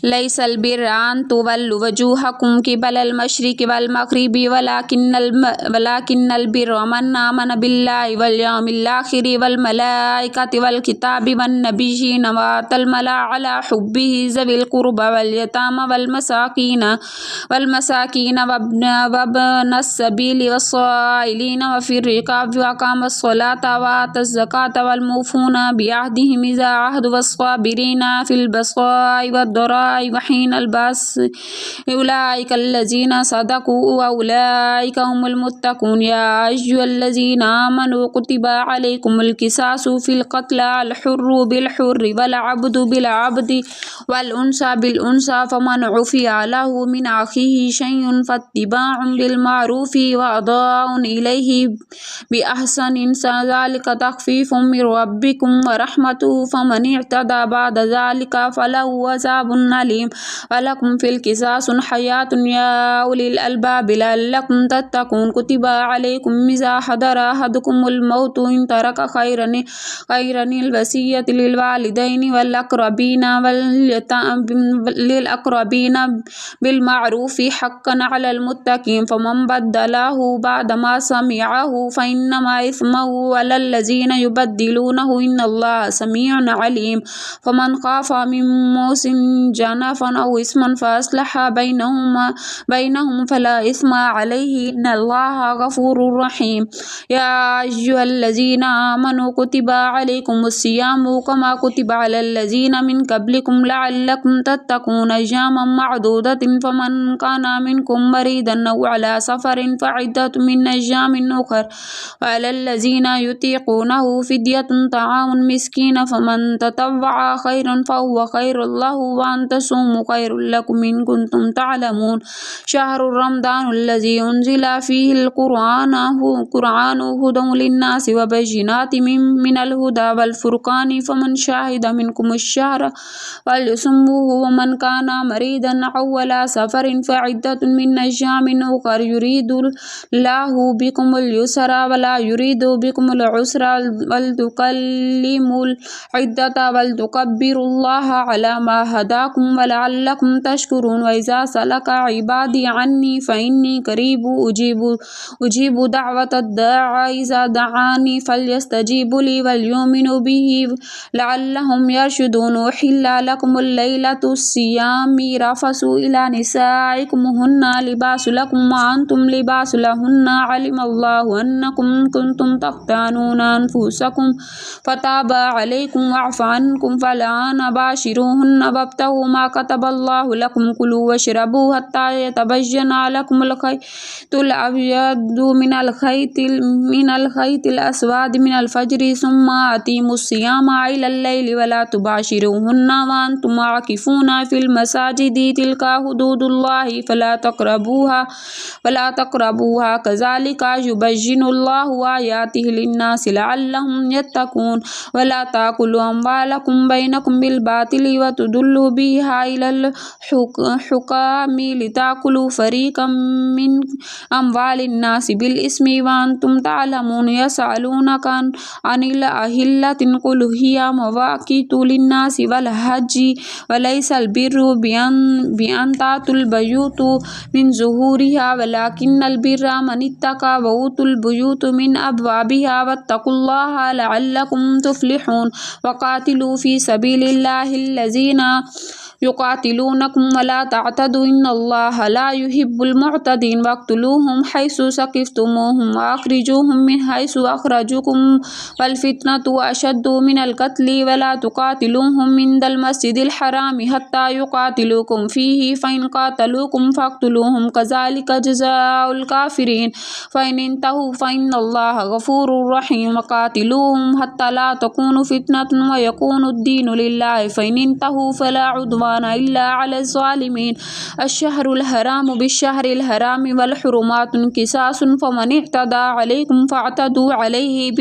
लैसल बिर्रा अन तुवल्लू वजूहकुम क़िबलल मशरिक़ि वल मग़रिबि वलाकिन्नल बिर्रा मन आमन बिल्लाहि वल यौमिल आख़िरि वल मलाइकति वल किताबि वन नबिय्यीन व आतल माला अला हुब्बिहि ज़विल क़ुरबा वल यतामा वल मसाकीन वब्नस सबील वस्साइलीन व फ़िर रिक़ाबि व अक़ामस स्वलाता व आतज़ ज़काता वल मूफ़ूना बिअहदिहिम इज़ा अहदू वस्साबिरीना फ़िल बअसाइ वद्दर्राइ व हीनल बास उलाइकल्लज़ीना सदक़ू व उलाइका हुमुल मुत्तक़ून। या अय्युहल्लज़ीना आमनू कुतिबा अलैकुमुल क़िसासु फ़िल क़त्ल अल हुर्रु बिल हुर्रि वल अब्दु बिल अब्दि वल उन्सा बिल उन्सा फमन उफ़िया लहु मिन अख़ीहि शैउन फ़त्तिबाउन बिल मारूफ़ि व अदाउन इलैहि बिअहसनिन ज़ालिका तख़फ़ीफ़ुम मिर रब्बिकुम व रहमतुहु फमन इअ्तदा बअद ज़ालिका फ़लहु अज़ाबुन अलीम। वलकुम फ़िल क़िसासिन हयातुन या उलिल अलबाबि लअल्लकुम तत्तक़ून। कुतिबा अलैकुम इज़ा हदरा अहदकुमुल मौतु इन तरक खैरनिल वसिय्यतु लिल वालिदैनि वल अक़रबीना बिल मारूफ़ि हक़्क़न अलल मुत्तक़ीन फमन बद्दलहु बअदमा समिअहु फ़इन्नमा इस्मुहु अलल्लज़ीना युबद्दिलूनहु इन्नल्लाहा समीउन अलीम। फमन ख़ाफ़ मिन मूसिन जनफ़न औ इस्मन फ़अस्लहा बैनहुम फ़ला इस्मा अलैहि इन्नल्लाहा गफ़ूरुर रहीम। या अय्युहल्लज़ीना आमनू कुतिबा अलैकुमुस सियामु कमा कुतिबा अलल्लज़ीना मिन क़ब्लिकुम लअल्लकुम तत्तक़ून अय्यामम मअदूदतिन फमन काना मिनकुम मरीदन औ अला सफ़रिन फ़इद्दतुम मिन अय्यामिन उख़र व अलल्लज़ीना युतीक़ूनहु फ़िद्यतुन तआमुन मिस्कीन फमन ततव्वअ खैरन फ़हुव खैरुल लहु व अन तसूमू खैरुल लकुम इन कुंतुम तअलमून। शहरुर रमज़ानुल्लज़ी उन्ज़िला फ़ीहिल क़ुरआनु हुदन लिन्नासि व बय्यिनातिम मिनल हुदा वल फ़ुरक़ानि फमन शहिदा मिनकुमुश शहरा फ़ल्युसुम्हु व मन काना मरीदन औ अला सफ़रिन फ़इद्दतुम मिन अय्यामिन उख़र युरीदुल्लाहु बिकुमुल युस्रा वला युरीदु बिकुमुल उस्रा वलितुकम्मिलुल इद्दता वलितुकब्बिरुल्लाहा अला मा हदाकुम वलअल्लकुम तशकुरून। व इज़ा सअलका इबादी अन्नी फ़इन्नी क़रीब उजीबु दअवतद दाअ इज़ा दआनी फ़ल्यस्तजीबू ली वलयुमिनू बिही लअल्लहुम यरशुदून। उहिल्ला लकुमुल लैलतुस सियामि रफ़सु इला निसाइकुम हुन्ना लिबासुल लकुम व अंतुम लिबासुल लहुन्ना अलिमल्लाहु अन्नकुम कुंतुम तख्तानूना अनफुसकुम फ़ताबा अलैकुम वअफ़ा अन्कुम फ़अलआन बाशिरूहुन्ना वब्तगू मा कतबल्लाहु लकुम कुलू वश्रबू हत्ता यतबय्यना लकुमुल खैतुल अबयदु मिनल खैतिल अस्वदि मिनल फ़ज्रि सुम्मा अतीमुस सियामा इलल लैलि वला तुबाशिरूहुन्ना व अंतुम आकिफूना फ़िल मसाजिदि तिल्का हुदूदुल्लाहि फ़ला तक़रबूहा कज़ालिका युबय्यिनुल्लाहु आयातिहि लिन्नासि लअल्लहुम यत्तक़ून। वला ताकुलू अम्वालकुम बैनकुम बिल बातिलि व तुदल्लू बिही فيها إلى الحكام لتأكلوا فريقا من أموال الناس بالإثم وأنتم تعلمون يسألونك عن الأهلة قل هي مواقيت للناس والحج وليس البر بأن تأتوا البيوت من ظهورها ولكن البر من اتقى وأوتوا البيوت من أبوابها واتقوا الله لعلكم تفلحون وقاتلوا في سبيل الله الذين يقاتلونكم ولا تعتدوا إن الله لا يحب المعتدين واقتلوهم حيث ثقفتموهم وأخرجوهم من حيث أخرجوكم والفتنة أشد من القتل ولا تقاتلوهم عند المسجد الحرام حتى يقاتلوكم فيه فإن قاتلوكم فاقتلوهم كذلك جزاء الكافرين فإن انتهوا فإن الله غفور رحيم وقاتلوهم حتى لا تكون فتنة ويكون الدين لله فإن انتهوا فلا عدوان إلا على الظالمين الشهر الحرام بالشهر الحرام والحرمات قصاص فمن اعتدى عليكم فاعتدوا عليه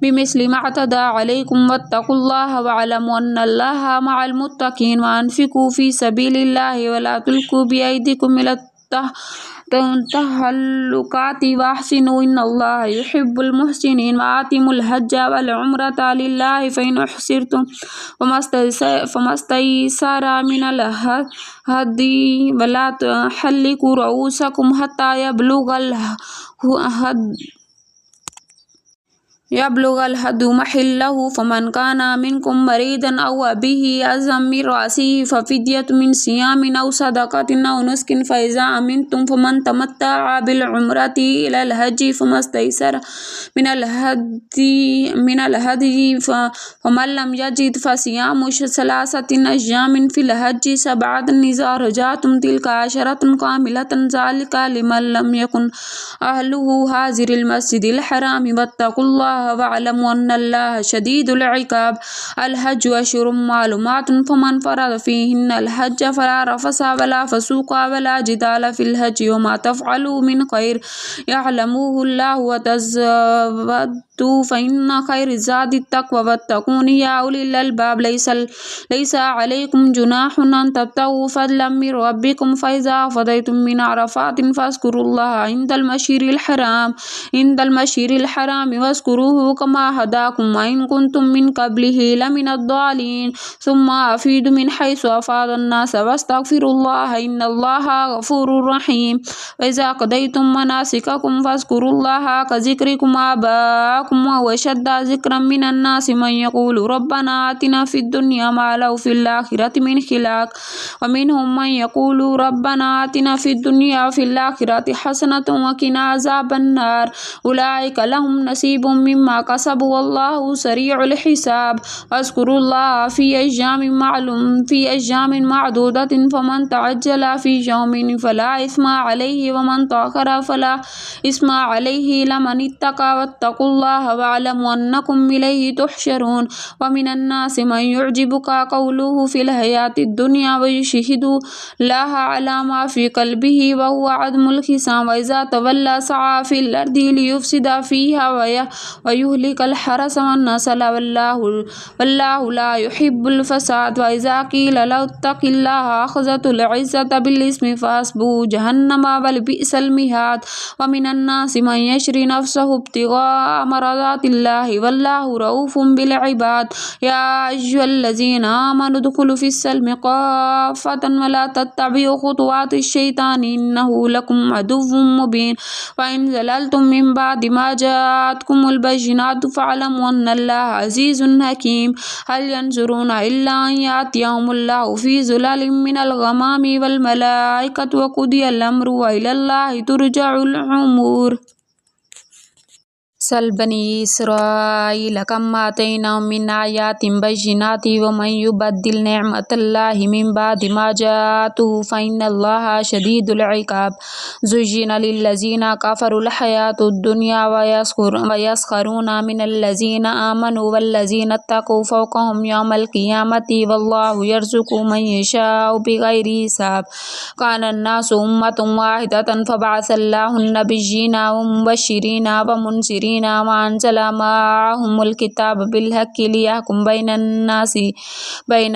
بمثل ما اعتدى عليكم واتقوا الله واعلموا أن الله مع المتقين وأنفقوا في سبيل الله ولا تلقوا بأيديكم إلى التهلكات واحسنوا إن الله يحب المحسنين وأتموا الحج والعمرة لله فإن أحصرتم فما استيسر من الهدي ولا تحلقوا رؤوسكم حتى يبلغ الهدي محله فمن كان منكم مريضا أو به أذى من رأسه ففدية من صيام أو صدقة أو نسك فإذا أمنتم فمن تمتع بالعمرة إلى الحج فما استيسر من الهدي فمن لم يجد فصيام 3 أيام في الحج 7 إذا رجعتم تلك 10 كاملة ذلك لمن لم يكن أهله حاضر المسجد الحرام واتقوا الله واعلموا أن الله شديد العقاب الحج أشهر معلومات فمن فرض فيهن الحج فلا رفث ولا فسوق ولا جدال في الحج وما تفعلوا من خير يعلمه الله وتزودوا فإن خير الزاد التقوى واتقون يا أولي الألباب ليس عليكم جناح أن تبتغوا فضلا من ربكم فإذا فضيتم من عرفات فاذكروا الله عند المشعر الحرام واذكروه كما هداكم وإن كنتم من قبله لمن الضالين ثم أفيدوا من حيث أفاض الناس واستغفروا الله إن الله غفور رحيم وإذا قضيتم مناسككم فاذكروا الله كذكركم آباءكم وأشد ذكرا من الناس من يقول ربنا آتنا في الدنيا ما له في الآخرة من خلاق ومنهم من يقول ربنا آتنا في الدنيا وفي الآخرة حسنة وقنا عذاب النار أولئك لهم نصيب مما كسبوا والله سريع الحساب واذكروا الله في أيام معدودة فمن تعجل في يوم فلا إثم عليه ومن تأخر فلا إثم عليه لمن اتقى واتقوا الله واعلموا أنكم إليه تحشرون ومن الناس من يعجبك قوله في الحياة الدنيا ويشهد الله على ما في قلبه وهو عدم الخصام وإذا تولى سعى في الأرض ليفسد فيها ويهلك الحرث والنسل والله لا يحب الفساد وإذا قيل له اتق الله أخذته العزة بالإثم فحسبه جهنم ولبئس المهاد ومن الناس من يشري نفسه ابتغاء مرضات الله والله رؤوف بالعباد يا أيها الذين آمنوا ادخلوا في السلم كافة ولا تتبعوا خطوات الشيطان إنه لكم عدو مبين وإن زللتم من بعد ما جاءتكم البينات فاعلموا أن الله عزيز حكيم هل ينظرون إلا أن يأتيهم الله في ظلال من الغمام والملائكة وقضي الأمر وإلى الله ترجع الأمور سل بني إسرائيل كم آتيناهم من آيات بينات ومن يبدل نعمة الله من بعد ما جاءته فإن الله شديد العقاب زين للذين كفروا الحياة الدنيا ويسخرون من الذين آمنوا والذين اتقوا فوقهم يوم القيامة والله يرزق من يشاء بغير حساب كان الناس أمة واحدة فبعث الله النبيين ومبشرين ومنذرين الذين أنزل معهم الكتاب بالحق ليحكم بين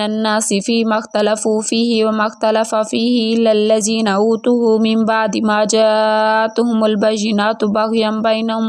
الناس فيما اختلفوا فيه وما اختلف فيه إلا الذين أوتوه من بعد ما جاءتهم البينات بغيا بينهم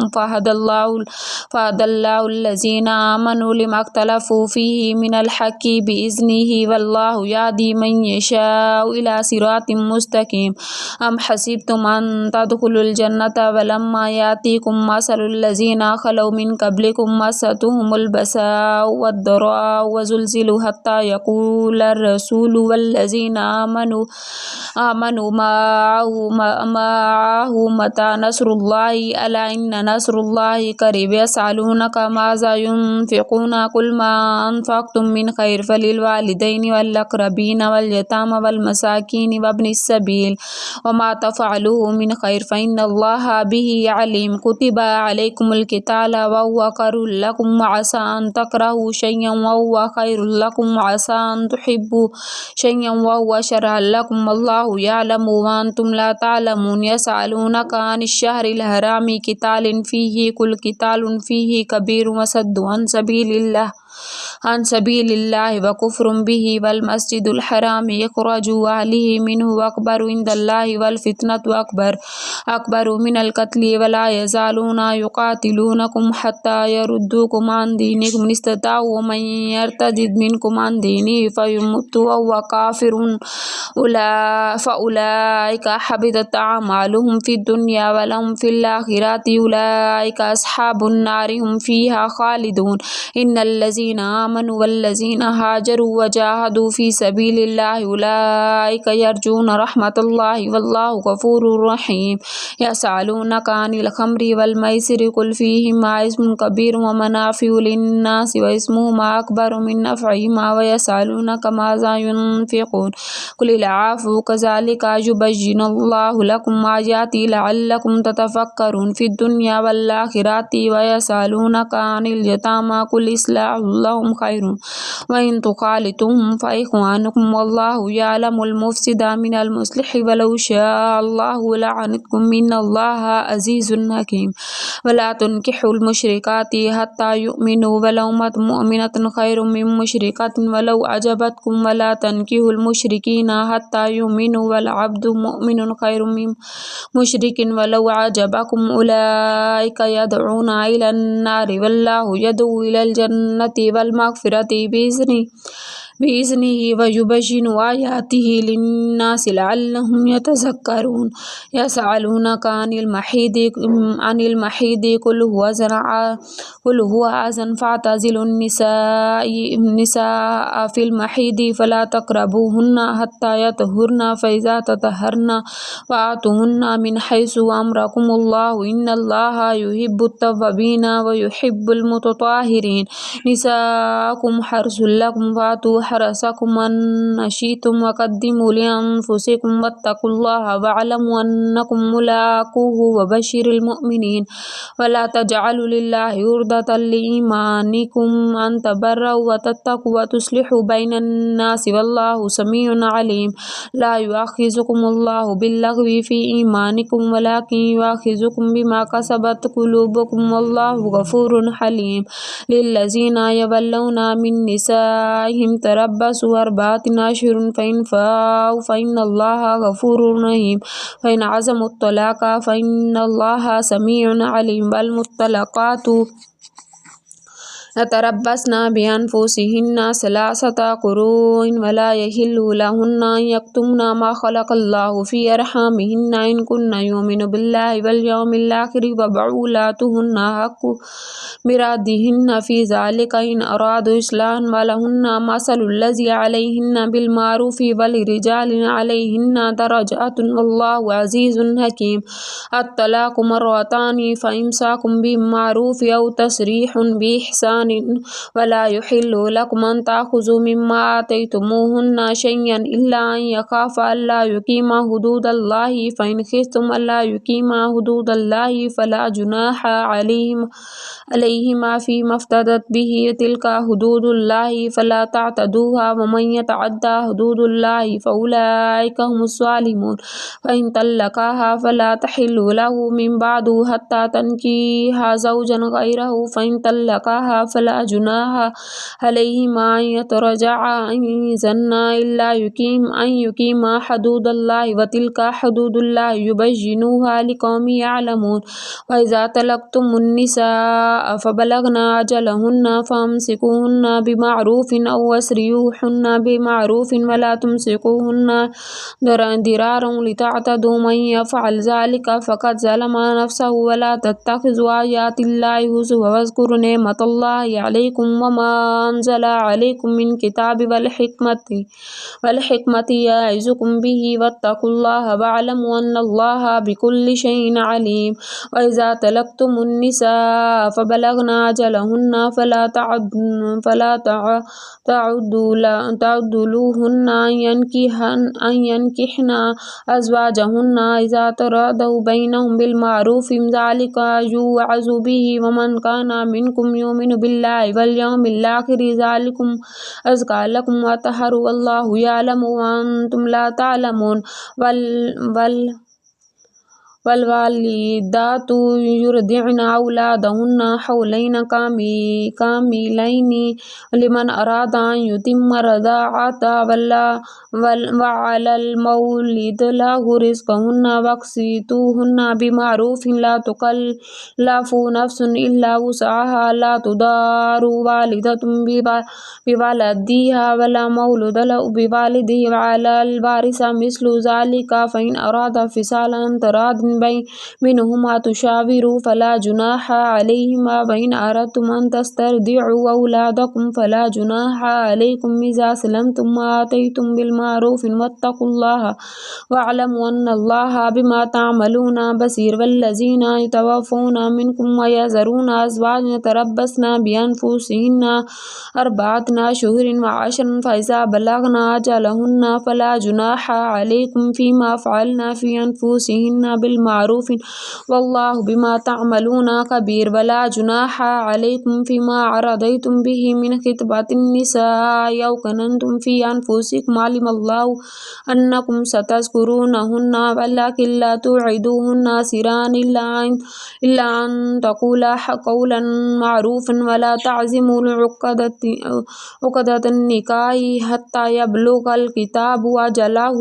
فهدى الله الذين آمنوا لما اختلفوا فيه من الحق بإذنه والله يهدي من يشاء إلى صراط مستقيم. أم حسبتم أن تدخلوا الجنة ولما يأتيكم مثل الذين خلوا من قبلكم مستهم البأساء والضراء وزلزلوا حتى يقول الرسول والذين آمنوا معه متى نصر الله ألا إن نصر الله قريب. يسألونك ماذا ينفقون قل ما أنفقتم من خير فللوالدين والأقربين واليتامى والمساكين وابن السبيل وما تفعلوه من خير فإن الله به عليم. كتب عليكم القتال وهو كره لكم وعسى أن تكرهوا شيئا وهو خير لكم وعسى أن تحبوا شيئا وهو شر لكم والله يعلم وأنتم لا تعلمون. يسألونك عن الشهر الحرام قتال فيه قل قتال فيه كبير وصد عن سبيل الله وكفر به والمسجد الحرام يخرج أهله منه وأكبر عند الله والفتنة أكبر من القتل ولا يزالون يقاتلونكم حتى يردوكم عن دينكم إن استطاعوا ومن يرتد منكم عن دينه فيمت وهو كافر فأولئك حبطت أعمالهم في الدنيا ولهم في الآخرة أولئك أصحاب النار هم فيها خالدون. إن الذين آمنوا والذين هاجروا وجاهدوا في سبيل الله أولئك يرجون رحمة الله والله غفور رحيم. يسألونك عن الخمر والميسر قل فيهما اسم كبير ومنافع للناس واسمهما أكبر من نفعهما ويسألونك ماذا ينفقون قل العفو كذلك يبين الله لكم آياته لعلكم تتفكرون في الدنيا والآخرة. ويسألونك عن اليتامى قل إصلاح لهم خير وإن تخالطوهم فإخوانكم والله يعلم المفسد من المصلح ولو شاء الله لعنتكم إن الله عزيز حكيم. ولا تنكحوا المشركات حتى يؤمنوا ولأمة مؤمنة خير من مشركة ولو أعجبتكم ولا تنكحوا المشركين حتى يؤمنوا والعبد مؤمن خير من مشرك ولو أعجبكم أولئك يدعون إلى النار والله يدعو إلى الجنة والمغفرة بإذنه ويبين آياته للناس لعلهم يتذكرون. يسألونك عن المحيض قل هو أذى فاعتزلوا النساء في المحيض فلا تقربوهن حتى يطهرن فإذا تطهرن فآتوهن من حيث أمركم الله إن الله يحب التوابين ويحب المتطهرين. نساءكم حرث لكم فأتوا حرثكم أن شئتم وقدموا لأنفسكم واتقوا الله واعلموا أنكم ملاقوه وبشر المؤمنين. ولا تجعلوا لله عرضة لإيمانكم أن تبروا وتتقوا وتصلحوا بين الناس والله سميع عليم. لا يؤاخذكم الله باللغو في إيمانكم ولكن يؤاخذكم بما كسبت قلوبكم والله غفور حليم. للذين يولون من نسائهم تربصوا 4 أشهر فإن فاءوا فإن الله غفور رحيم فإن عزموا الطلاق فإن الله سميع عليم. والمطلقات يتربصن بأنفسهن 3 قروء ولا يحل لهن أن يكتمن ما خلق الله في أرحامهن إن كن يؤمن بالله واليوم الآخر وبعولاتهن حق برادهن في ذلك إن أرادوا إصلاحا ولهن مثل الذي عليهن بالمعروف وللرجال عليهن درجات والله عزيز حكيم. الطلاق مرتان فإمساك بمعروف أو تسريح بإحسان ولا يحل لكم أن تأخذوا مما آتيتموهن شيئا إلا أن يخافا ألا يقيما حدود الله فإن خفتم ألا يقيما حدود الله فلا جناح عليهما فيما افتدت به تلك حدود الله فلا تعتدوها ومن يتعدى حدود الله فأولئك هم الظالمون فإن طلقاها فلا تحل له من بعد حتى تنكيها زوجا غيره فإن طلقاها فلا جناح عليهما أن يتراجعا إن يزنا إلا أن يقيما حدود الله وتلك حدود الله يبينوها لقوم يعلمون وإذا طلقتم النساء فبلغن أجلهن فأمسكوهن بمعروف أو أسرحوهن بمعروف ولا تمسكوهن ضرارا لتعتدوا من يفعل ذلك فقد ظلم نفسه ولا تتخذوا آيات الله هزوا واذكروا نعمة الله عليكم وما أنزل عليكم من كتاب والحكمة يعظكم به واتقوا الله واعلموا أن الله بكل شيء عليم وإذا طلقتم النساء فبلغن أجلهن فلا تعدلوهن أن ينكحن أزواجهن إذا تراضوا بينهم بالمعروف ذلك يوعظ به ومن كان منكم يؤمن بالله واليوم الآخر ذلكم أزكى لكم وأطهر والله يعلم وأنتم لا تعلمون والوالدات يرضعن أولادهن حولين كاملين لمن أراد أن يتم الرضاعة وعلى المولد له رزقهن واقسطوهن بمعروف لا تكلف نفس إلا وسعها لا تضار والدة بولدها ولا مولود له بوالده وعلى الوارث مثل ذلك فإن أراد فصالا تراض منهما تشاوروا فلا جناح عليهما وإن أردتم أن تسترضعوا أولادكم فلا جناح عليكم إذا سلمتم ما آتيتم بالمعروف واتقوا الله واعلموا أن الله بما تعملون بصير والذين يتوفون منكم ويذرون أزواجا يتربصن بأنفسهن 4 أشهر و10 فإذا بلغن أجلهن فلا جناح عليكم فيما فعلن في أنفسهن بالمعروف والله بما تعملون خبير ولا جناح عليكم فيما عرضيتم به من خطبة النساء أو كننتم في أنفسكم علم الله أنكم ستذكرونهن ولكن لا توعدوهن سرا إلا أن تقولا قولا معروفا ولا تعزموا عقدة النكاح حتى يبلغ الكتاب أجله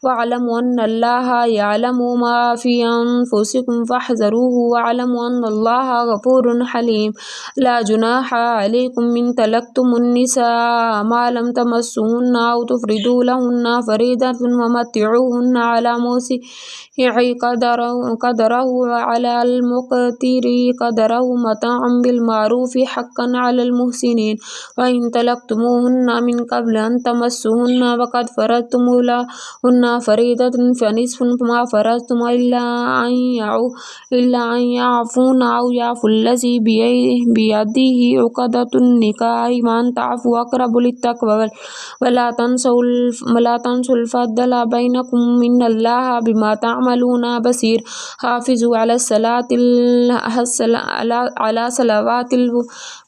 واعلموا أن الله يعلم ما في أنفسكم فاحذروه واعلموا أن الله غفور حليم لا جناح عليكم من طلقتم النساء ما لم تمسوهن أو تفردوا لهن فريضة ومتعوهن على موسع قدره وعلى المقتر قدره متاعا بالمعروف حقا على المحسنين وإن طلقتموهن من قبل أن تمسوهن وقد فرضتم لهن فريضة فنصف ما فرضتم إلا أن يعفون أو يعفو الذي بيده عقدة النكاح وأن تعفوا أقرب للتقوى ولا تنسوا الفضل بينكم إن الله بما تعملون بصير حافظوا على الصلوات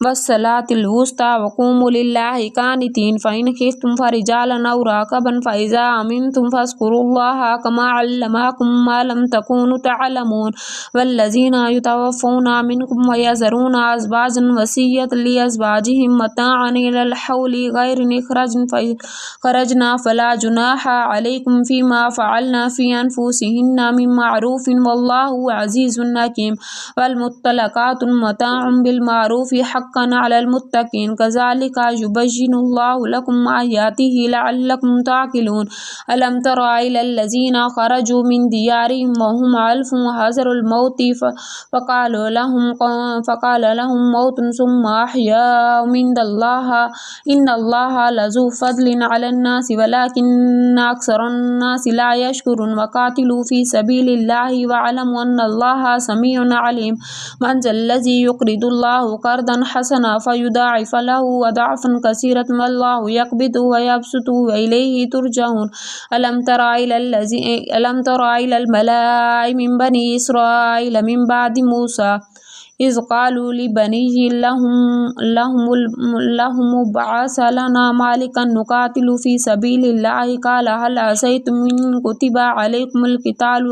والصلاة الوسطى وقوموا لله قانتين فإن خفتم فرجالا أو ركبا فإذا أمنتم فاذكروا الله كما علمكم ما لم تكونوا تعلمون والذين يتوفون منكم ويذرون أزواجا وصية لأزواجهم متاعا إلى الحول غير خرجنا فلا جناح عليكم فيما فعلنا في أنفسهن من معروف والله عزيز حكيم والمطلقات متاع بالمعروف حقا على المتقين كذلك يبين الله لكم آياته لعلكم تعقلون ألم تر إلى الذين خرجوا من ديارهم وهم ألف حذروا الموت فقال لهم موت ثم أحياهم إن الله لذو فضل على الناس ولكن أكثر الناس لا يشكرون وقاتلوا في سبيل الله واعلموا أن الله سميع عليم من ذا الذي يقرض الله قرضا حسنا فيضاعف له أضعافا كثيرة والله يقبض ويبسط وإليه ترجعون ألم تر إلى الملأ من بني إسرائيل من بعد موسى إذ قالوا لبنيه لهم ابعث لنا مالكا نقاتل في سبيل الله قال هل عسيتم إن كتب عليكم القتال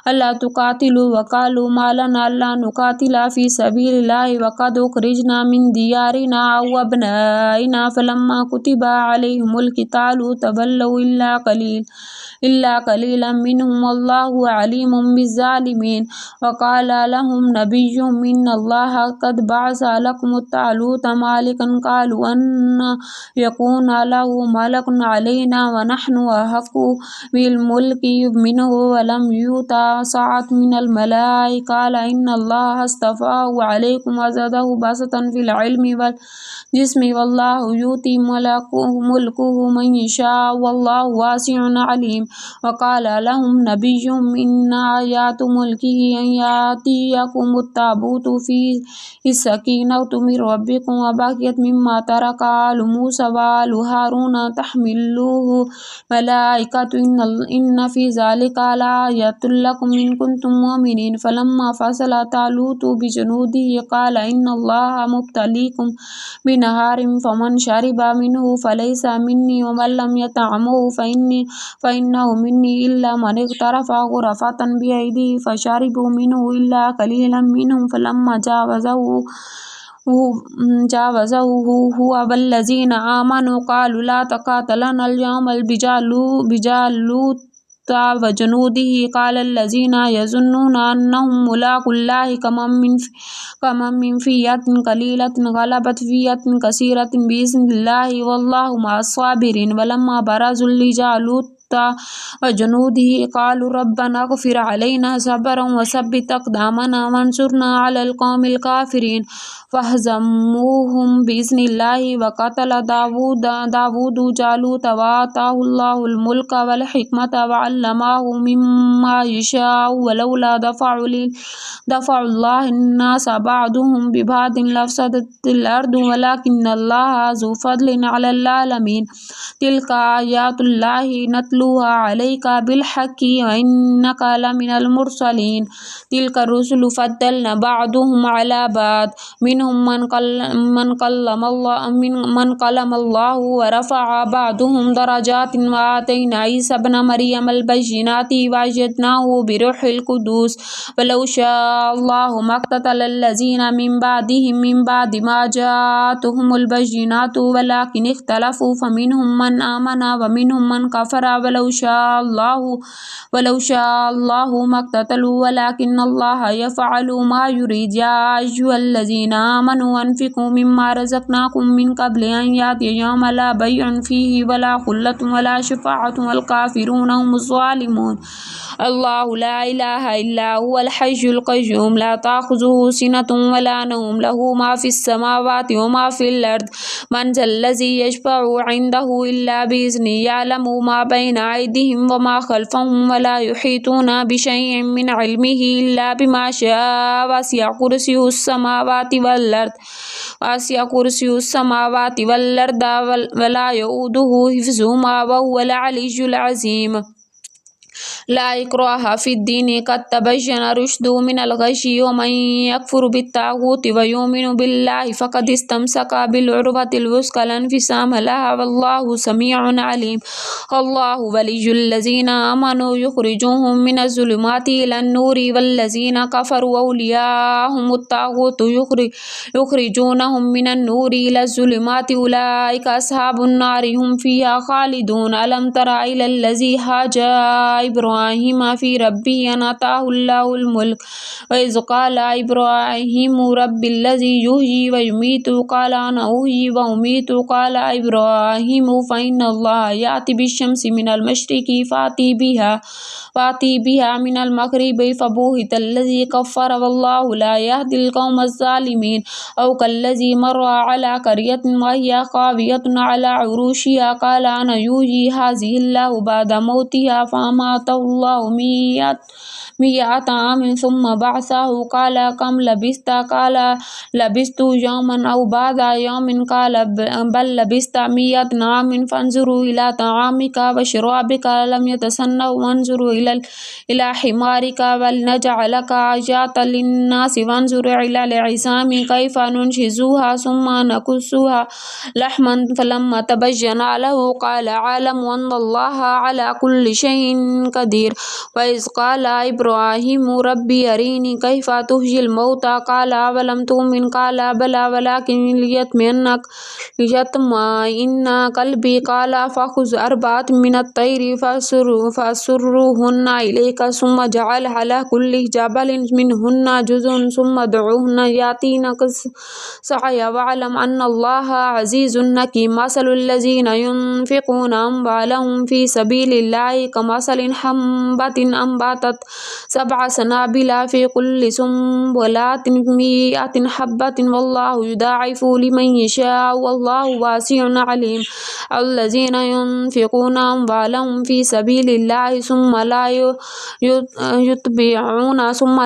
ألا تقاتلوا وقالوا ما لنا ألا نقاتل في سبيل الله وقد أخرجنا من ديارنا وأبنائنا فلما كتب عليهم القتال تولوا إلا قليلا منهم والله عليم بالظالمين وقال لهم نبيهم إن الله قد بعث لكم طالوت مالكا قالوا أن يكون له ملك علينا ونحن أحق بالملك منه ولم يؤت سعة من المال قال إن الله اصطفاه عليكم وزاده بسطا في العلم والجسم والله يؤتي ملكه من يشاء والله واسع عليم وقال لهم نبيهم إن آيات ملكه أن يأتيكم التابوت فيه السكينة من ربكم وبقيت مما ترك آل موسى وآل هارون تحمله ملائكة إن في ذلك لآية لكم إن كنتم مؤمنين فلما فصل طالوت بجنوده قال إن الله مبتليكم بنهار فمن شرب منه فليس مني ومن لم يطعمه فإنه مني إلا من اغترف غرفة بيده فشربوا منه إلا قليلا منهم فلما جاوزه هو والذين آمنوا قالوا لا تقاتلن اليوم بجالوت وجنوده قال الذين يظنون أنهم ملاقو الله كمن من فئة قليلة غلبت فئة كثيرة بإذن الله والله مع الصابرين ولما برزوا لجالوت وجنوده قالوا ربنا اغفر علينا صبرا وثبت أقدامنا وانصرنا على القوم الكافرين فهزموهم بإذن الله وقتل داود جالوت وآتاه الله الملك والحكمة وعلمه مما يشاء ولولا دفع الله الناس بعضهم ببعض لفسدت الأرض ولكن الله ذو فضل على العالمين تلك آيات الله نتلوها عليك بالحق وإنك لمن المرسلين تلك الرسل فضلنا بعضهم على بعض منهم من كلم الله ورفع بعضهم درجات وآتينا عيسى ابن مريم البينات وأيدناه بروح القدس ولو شاء الله ما اقتتل الذين من بعدهم من بعد ما جاءتهم البينات ولكن اختلفوا فمنهم من آمن ومنهم من كفر ولو شاء الله ما اقتتلوا ولكن الله يفعل ما يريد يا أيها الذين آمنوا أنفقوا مما رزقناكم من قبل أن يأتي يوم لا بيع فيه ولا خلة ولا شفاعة والكافرون هم الظالمون الله لا إله إلا هو الحي القيوم لا تأخذه سنة ولا نوم له ما في السماوات وما في الأرض من ذا الذي يشفع عنده إلا بإذنه يعلم ما بين أيديهم وما خلفهم ولا يحيطون بشيء من علمه إلا بما شاء وسع كرسيه السماوات والأرض ولا يؤوده حفظهما وهو العلي العظيم لا إكراه في الدين قد تبين رشد من الغي ومن يكفر بالطاغوت ويؤمن بالله فقد استمسك بالعروة الوثقى لا انفصام لها والله سميع عليم الله ولي الذين آمنوا يخرجهم من الظلمات إلى النور والذين كفروا أولياءهم الطاغوت يخرجونهم من النور إلى الظلمات أولئك أصحاب النار هم فيها خالدون ألم تر إلى الذي هاج إبراهيم इब्राहीम फ़ी रब्बिही अन आताहुल्लाहुल मुल्क वइज़ क़ाला इब्राहीमु रब्बिल्लज़ी युह्यी व युमीतु क़ाला अना उह्यी व उमीतु क़ाला इब्राहीमु फ़इन्नल्लाहा याति बिश्शम्सि मिनल मशरिक़ि फ़ाति बिहा मिनल मग़रिबि फ़बुहितल्लज़ी कफ़्फ़र वल्लाहु ला यहदिल क़ौमज़्ज़ालिमीन औ कल्लज़ी मर्रा अला क़र्यतिन वहिय ख़ावियतुन अला उरूशिहा क़ाला अना युह्यी हाज़िहिल्लाहु बअदा मौतिहा फ़अमातहुल्लाहु मिअत आमिन सुम्मा बअसहु क़ाला कम लबिस्त क़ाला लबिस्तु यौमन औ बअदा यौमिन क़ाला बल लबिस्त मिअत आमिन फ़न्ज़ुरु इला तआमिका व शराबिका लम यतसन्नह वन्ज़ुरु इला हिमारिका वलनजअलका आयतल लिन्नासि वन्ज़ुर इलल इज़ामि कैफ़ नुनशिज़ुहा सुम्मा नकुस्सुहा लहमन फलम्मा तबय्यना लहु क़ाला अअलमु अन्नल्लाहा अला कुल्लि शैइन क़दीर वइज़ क़ाला इब्राहीमु रब्बी अरीनी कैफ़ तुह्यिल मौता क़ाला अवलम तुअमिन क़ाला बला वलाकिन लियत्मइन्ना क़ल्बी क़ाला फ़ख़ुज़ अर्बअतम मिनत तैरि फ़सुर्रुहुन्ना इलैका सुम्मा जअल अला कुल्लि जबलिन मिनहुन्ना जुज़'अन सुम्मा उदउहुन्ना यातीनक सअया वअलम अन्नल्लाहा अज़ीज़ुन हकीम मसलुल लज़ीना युनफ़िक़ूना अम्वालहुम फ़ी सबीलिल्लाहि कमसलिन हब्बतिन अम्बतत सबअ सनाबिला फ़ी कुल्लि सुंबुलातिन मिअतिन हब्बतिन वल्लाहु युदाइफ़ु लिमन यशाअ वल्लाहु वासिउन अलीम अल्लज़ीना युनफ़िक़ूना अम्वालहुम फ़ी सबीलिल्लाहि सुम्मा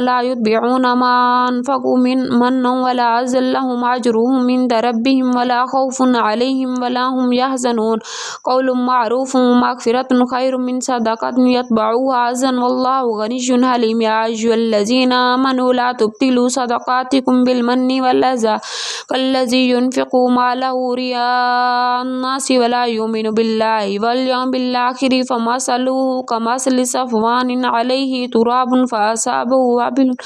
ला युतबिऊना मा अनफ़क़ू मन्नन वला अज़्ज़न लहुम अज्रुहुम इंदा रब्बिहिम वला ख़ौफ़ुन अलैहिम वला हुम यहज़नून क़ौलुम मअरूफ़ुन व मग़फ़िरतुन ख़ैरुम मिन सदक़तिन यतबउहा अज़न वल्लाहु गनिय्युन हलीम या अय्युहल्लज़ीना आमनू ला तुब्तिलू सदक़ातिकुम बिलमन्नि वल्अज़ा कल्लज़ी युनफ़िक़ु मालहु रियाअन्नासि वला युमिनु बिल्लाहि वल यौमिल आख़िरि फ़मसलुहु कमसलि सफ़वानिन अलैहि तुराबुन फ़असाबहु वाबिलुन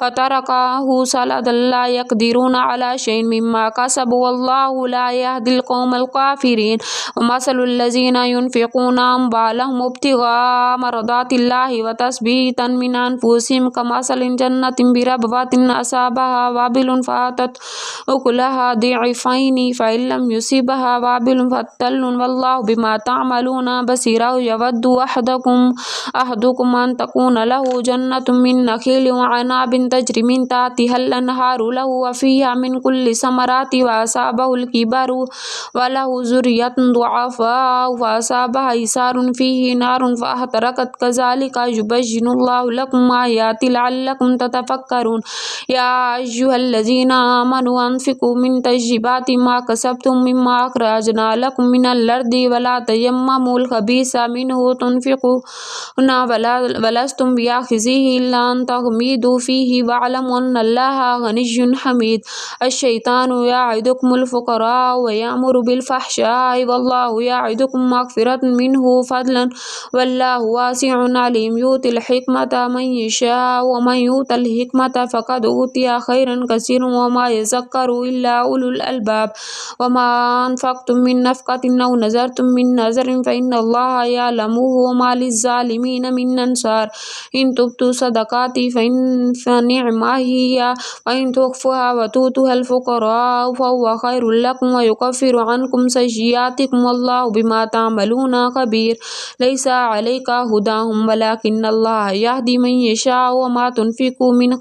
फ़तरकहु सलदन ला यक़दिरूना अला शैइन मिम्मा कसबू वल्लाहु ला यहदिल क़ौमल काफ़िरीन वमसलुल लज़ीना युनफ़िक़ूना अम्वालहुम इब्तिग़ाअ मरदातिल्लाहि व तस्बीतन मिन अनफ़ुसिहिम कमसलिन जन्नतिन बिरबवतिन असाबहा वाबिलुन फ़आतत उकुलहा ज़िअफ़ैनि फ़इन लम युसिबहा वाबिलुन फ़तल्लुन वल्लाहु बिमा तअमलूना बसीर यवद्दु अहदुकुम अन तकून लहु जन्नतुम मिन नख़ीलिन व अनाबिन तजरी मिन तहतिहल अनहारु लहु फ़ीहा मिन कुल्लि समराति व असाबहुल किबरु व लहु ज़ुर्रिय्यतुन दुअफ़ाअ फ़असाबहा इसारुन फ़ीहि नारुन फ़अहतरक़त कज़ालिका युबय्यिनुल्लाहु लकुम आयातिहि लअल्लकुम ततफ़क्करून या अय्युहल्लज़ीना आमनू अनफ़िक़ू मिन तय्यिबाति मा कसबतुम मिम्मा अख़रजना लकुम मिनल अर्दि वला तयम्ममुल ख़बीसा मिन्हु तुनफ़िक़ून वलस्तुम बिआख़िज़िही इल्ला अन तग़मिदू फ़ीहि वअलमू अन्नल्लाहा गनिय्युन हमीद अश्शैतानु यअिदुकुमुल फ़ुक़रा व यअमुरु बिल फ़हशाइ वल्लाहु यअिदुकुम मग़फ़िरतन मिन्हु व फ़ज़लन वल्लाहु वासिउन अलीम युतिल हिकमता मन यशा व मन युतल हिकमता फ़क़द ऊतिया खैरन कसीरन व मा यज़क्करु इल्ला उलुल अलबाब व मा अनफ़क़तुम मिन नफ़क़तिन औ नज़रतुम मिन नज़रिन फ़इन्नल्लाहा यअलमुहु व मा लिज़्ज़ालिमीन मिन अंसार इन तुब्दू सदक़ाति फ़निअमा हिय व इन तुख़्फ़ुहा व तु'तुहल फ़ुक़रा फ़हुव खैरुल लकुम व युकफ़्फ़िरु अन्कुम सय्यिआतिकुम वल्लाहु बिमा तअमलूना ख़बीर लैसा अलैका हुदाहुम वलाकिन्नल्लाहा यहदी मन यशा व मा तुनफ़िक़ू मिन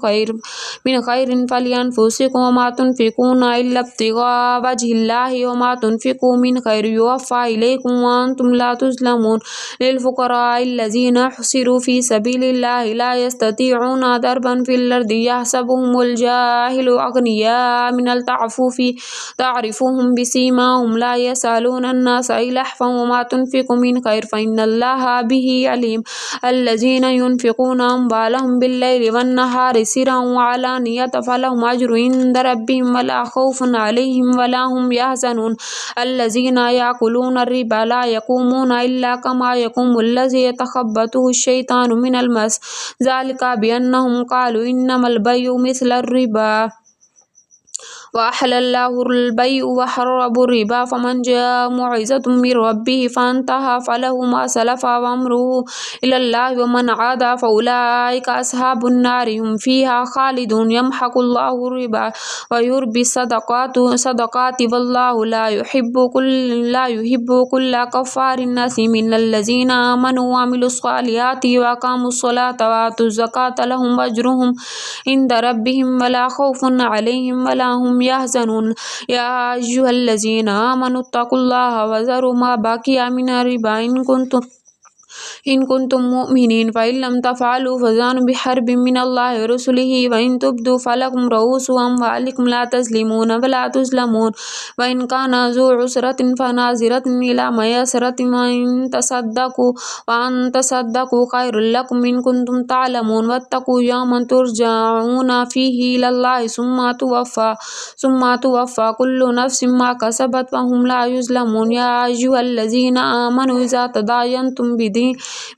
खैरिन फ़लिअन्फ़ुसिकुम व मा तुनफ़िक़ूना इल्ला इब्तिग़ाअ वजहिल्लाहि व मा तुनफ़िक़ू मिन खैरिन युवफ़्फ़ा इलैकुम व अंतुम ला तुज़लमून लिलफ़ुक़राइल्लज़ीना उहसिरू फ़ी सबीलिल्लाहि ला यस्ततीऊना दरबन फ़िल अर्दि यहसबुहुमुल जाहिलु अग़निय्याअ मिनल ताअफ़ुफ़ुहुम बिसीमाहुम ला यसअलूना अन्नासा इल्हाफ़न व मा तुनफ़िक़ू मिन खैर फ़इन्नल्लाहा बिही अलीम अल्लज़ीना युनफ़िक़ूना अम्वालहुम बिल्लैलि वन्नहारि सिर्रन व अलानियतन फ़लहुम अज्रुहुम इंदा रब्बिहिम वला ख़ौफ़ुन अलैहिम वला हुम यहज़नून अल्लज़ीना याकुलूना रिबा ला यक़ूमूना इल्ला कमा यक़ूमुल्लज़ी यतख़ब्बतुहु अश्शैतानु मिनल मस ज़ालिका बिअन्नहुम क़ालू इन्नमल बैउ मिस्लुर रिबा वअहल्लल्लाहु al-bay'a वहर्रम रिबा फमन जाअ मौइज़तुम मिर रब्बिही फंतहा फलहु मा सलफ़ा व अम्रुहु इलल्लाहि व मन आदा फउलाइका अस्हाबुन नारि हुम फ़ीहा खालिदून यमहकुल्लाहु रिबा व युर्बि सदक़ाति वल्लाहु ला युहिब्बु कुल्ला कफ़्फ़ारिन नसीम इन्नल्लज़ीना आमनु व अमिलुस्सॉलिहाति व अक़ामुस्सलाता व आतुज़्ज़काता लहुम अज्रुहुम इंद रब्बिहिम वला खौफ़ुन अलैहिम वला हुम यहज़नून या अय्युहल्लज़ीना आमनु इत्तक़ुल्लाहा व ज़रू मा बक़िया मिनर रिबा इन कुंतुम मुमिनीन फ़इन लम तफ़अलू फ़ज़ानु बिहर्बिम मिनल्लाहि व रसूलिही व इन तुब्दू फ़लकुम रऊसु अम्वालिकुम ला तज़लिमून व ला तुज़लमून व इन काना ज़ू उसरतिन फ़नाज़िरतुन इला मयसरतिन व इन तसद्दक़ू ख़ैरुल लकुम इन कुंतुम तअलमून वत्तक़ू यौमन तुरजऊना फ़ीही इलल्लाहि सुम्मा तुवफ़्फ़ा कुल्लु नफ़्सिम मा कसबत व हुम ला युज़लमून या अय्युहल्लज़ीना आमनू इज़ा तदायनतुम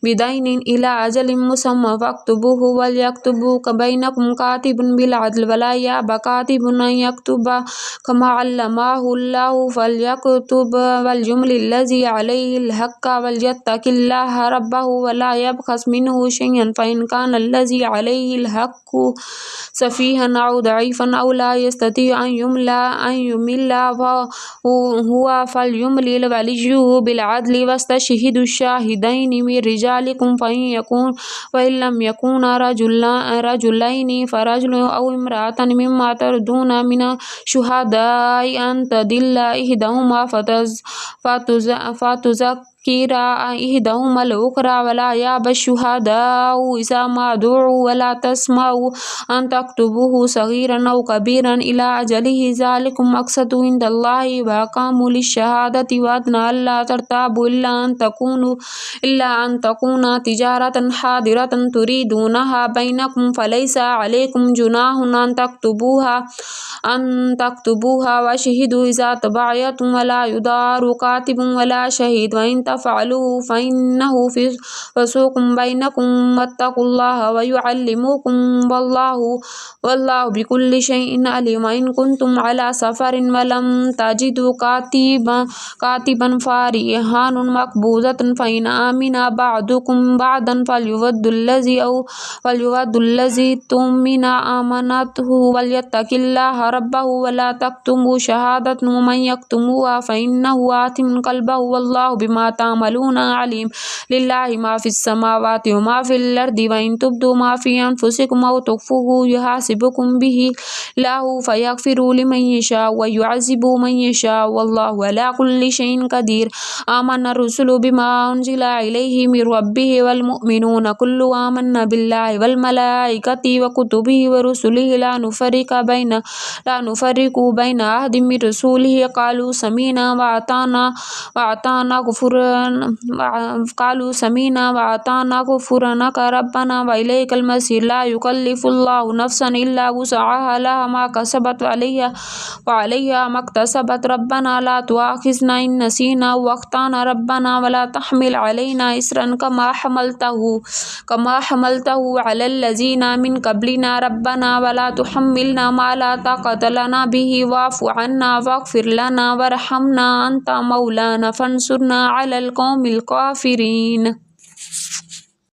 बिदैनिन इला अजलिम मुसम्मा फ़क्तुबूहु वलयक्तुब बैनकुम कातिबुन बिल अदल वला यअबा कातिबुन अन यक्तुबा कमा अल्लमहुल्लाहु फ़लयक्तुब वलयुमलिल्लज़ी अलैहिल हक़्क़ वलयत्तक़िल्लाह रब्बहु वला यबख़स मिन्हु शयअन फ़इन कानल्लज़ी अलैहिल हक़्क़ु सफ़ीहन औ दईफ़न औ ला यस्ततिअ अन युमिल्ला हुवा फ़लयुमलिल वलियुहु बिल अदलि वस्तशहिदु शाहिदैनि मिन रिजालिकुम फ़इन लम यकूना रजुलैनि फ़रजुलुन औ इम्रअतान मिम्मा तरदूना मिन शुहदाइ अन तदिल्ल इहदाहुमा फ़तुज़क्किरा इहदाहुमल उख़रा वला यअबा शुहदाउ इज़ा मा दुउ वला तस्मऊ अन तक्तुबूहु सग़ीरन औ कबीरन इला अजलिहि ज़ालिकुम अक़सतु इंदल्लाहि व अक़ामु लिश्शहादति व अदना अल्ला तर्ताबू इल्ला अन तकूना तिजारतन हादिरतन तुरीदूनहा बैनकुम फ़लैसा अलैकुम जुनाहुन अन तक्तुबूहा वशहिदू इज़ा तबायतुम वला युदारु कातिबुन वला शहीद व इन तफ़अलू फ़इन्नहु फ़ुसूक़ुम बैनकुम वत्तक़ुल्लाह व युअल्लिमुकुम वल्लाहु बिकुल्लि शैइन अलीम व इन कुंतुम अला सफ़रिन व लम तजिदू कातिबन फ़रिहानुन मक़बूज़तुन फ़इन आमिना बअदुकुम बअदन फ़लयुअद्दुल्लज़ी तुमिना अमानतहु वलयत्तक़िल्लाह रब्बहु वला तक्तुमू शहादतहु वमन यक्तुमुहा फ़इन्नहु आथिमुन क़ल्बहु वल्लाहु बिमा तअमलून अलीम लिल्लाहि मा फ़िस समावाति व मा फ़िल अर्दि व इन तुब्दू मा फ़ी अनफ़ुसिकुम औ तुख़्फ़ूहु युहासिबुकुम बिही लाहु फ़यग़फ़िरु लिमन यशा व युअज़्ज़िबु मन यशा वल्लाहु अला कुल्लि शैइन क़दीर आमन रुसुलु बिमा उन्ज़िला इलैहि मिर रब्बिहि वल मुअमिनून कुल्लुन आमन्ना बिल्लाहि वल मलाइकति व कुतुबिहि व रुसुलिहि ला नुफ़र्रिक़ु बैन अहदिम मिर रसूलिहि क़ालू समीना व अताना ग़ुफ़्रानक रब्बना व इलैकल मसीर ला युकल्लिफ़ुल्लाहु नफ़्सन इल्ला वुसअहा लहा मा कसबत व अलैहा मक्तसबत रब्बना ला तुआख़िज़ना इन नसीना व अख़्ताना रब्बना वला तहमिल अलैना इस्रन कमा हमलतहु अलल्लज़ीना मिन क़ब्लिना रब्बना वला तुहम्मिलना मा ला ताक़त लना बिही वाफ़ु अन्ना वग़फ़िर लना वरहमना अंता मौलाना फ़ंसुरना अलल क़ौमिल काफ़िरीन।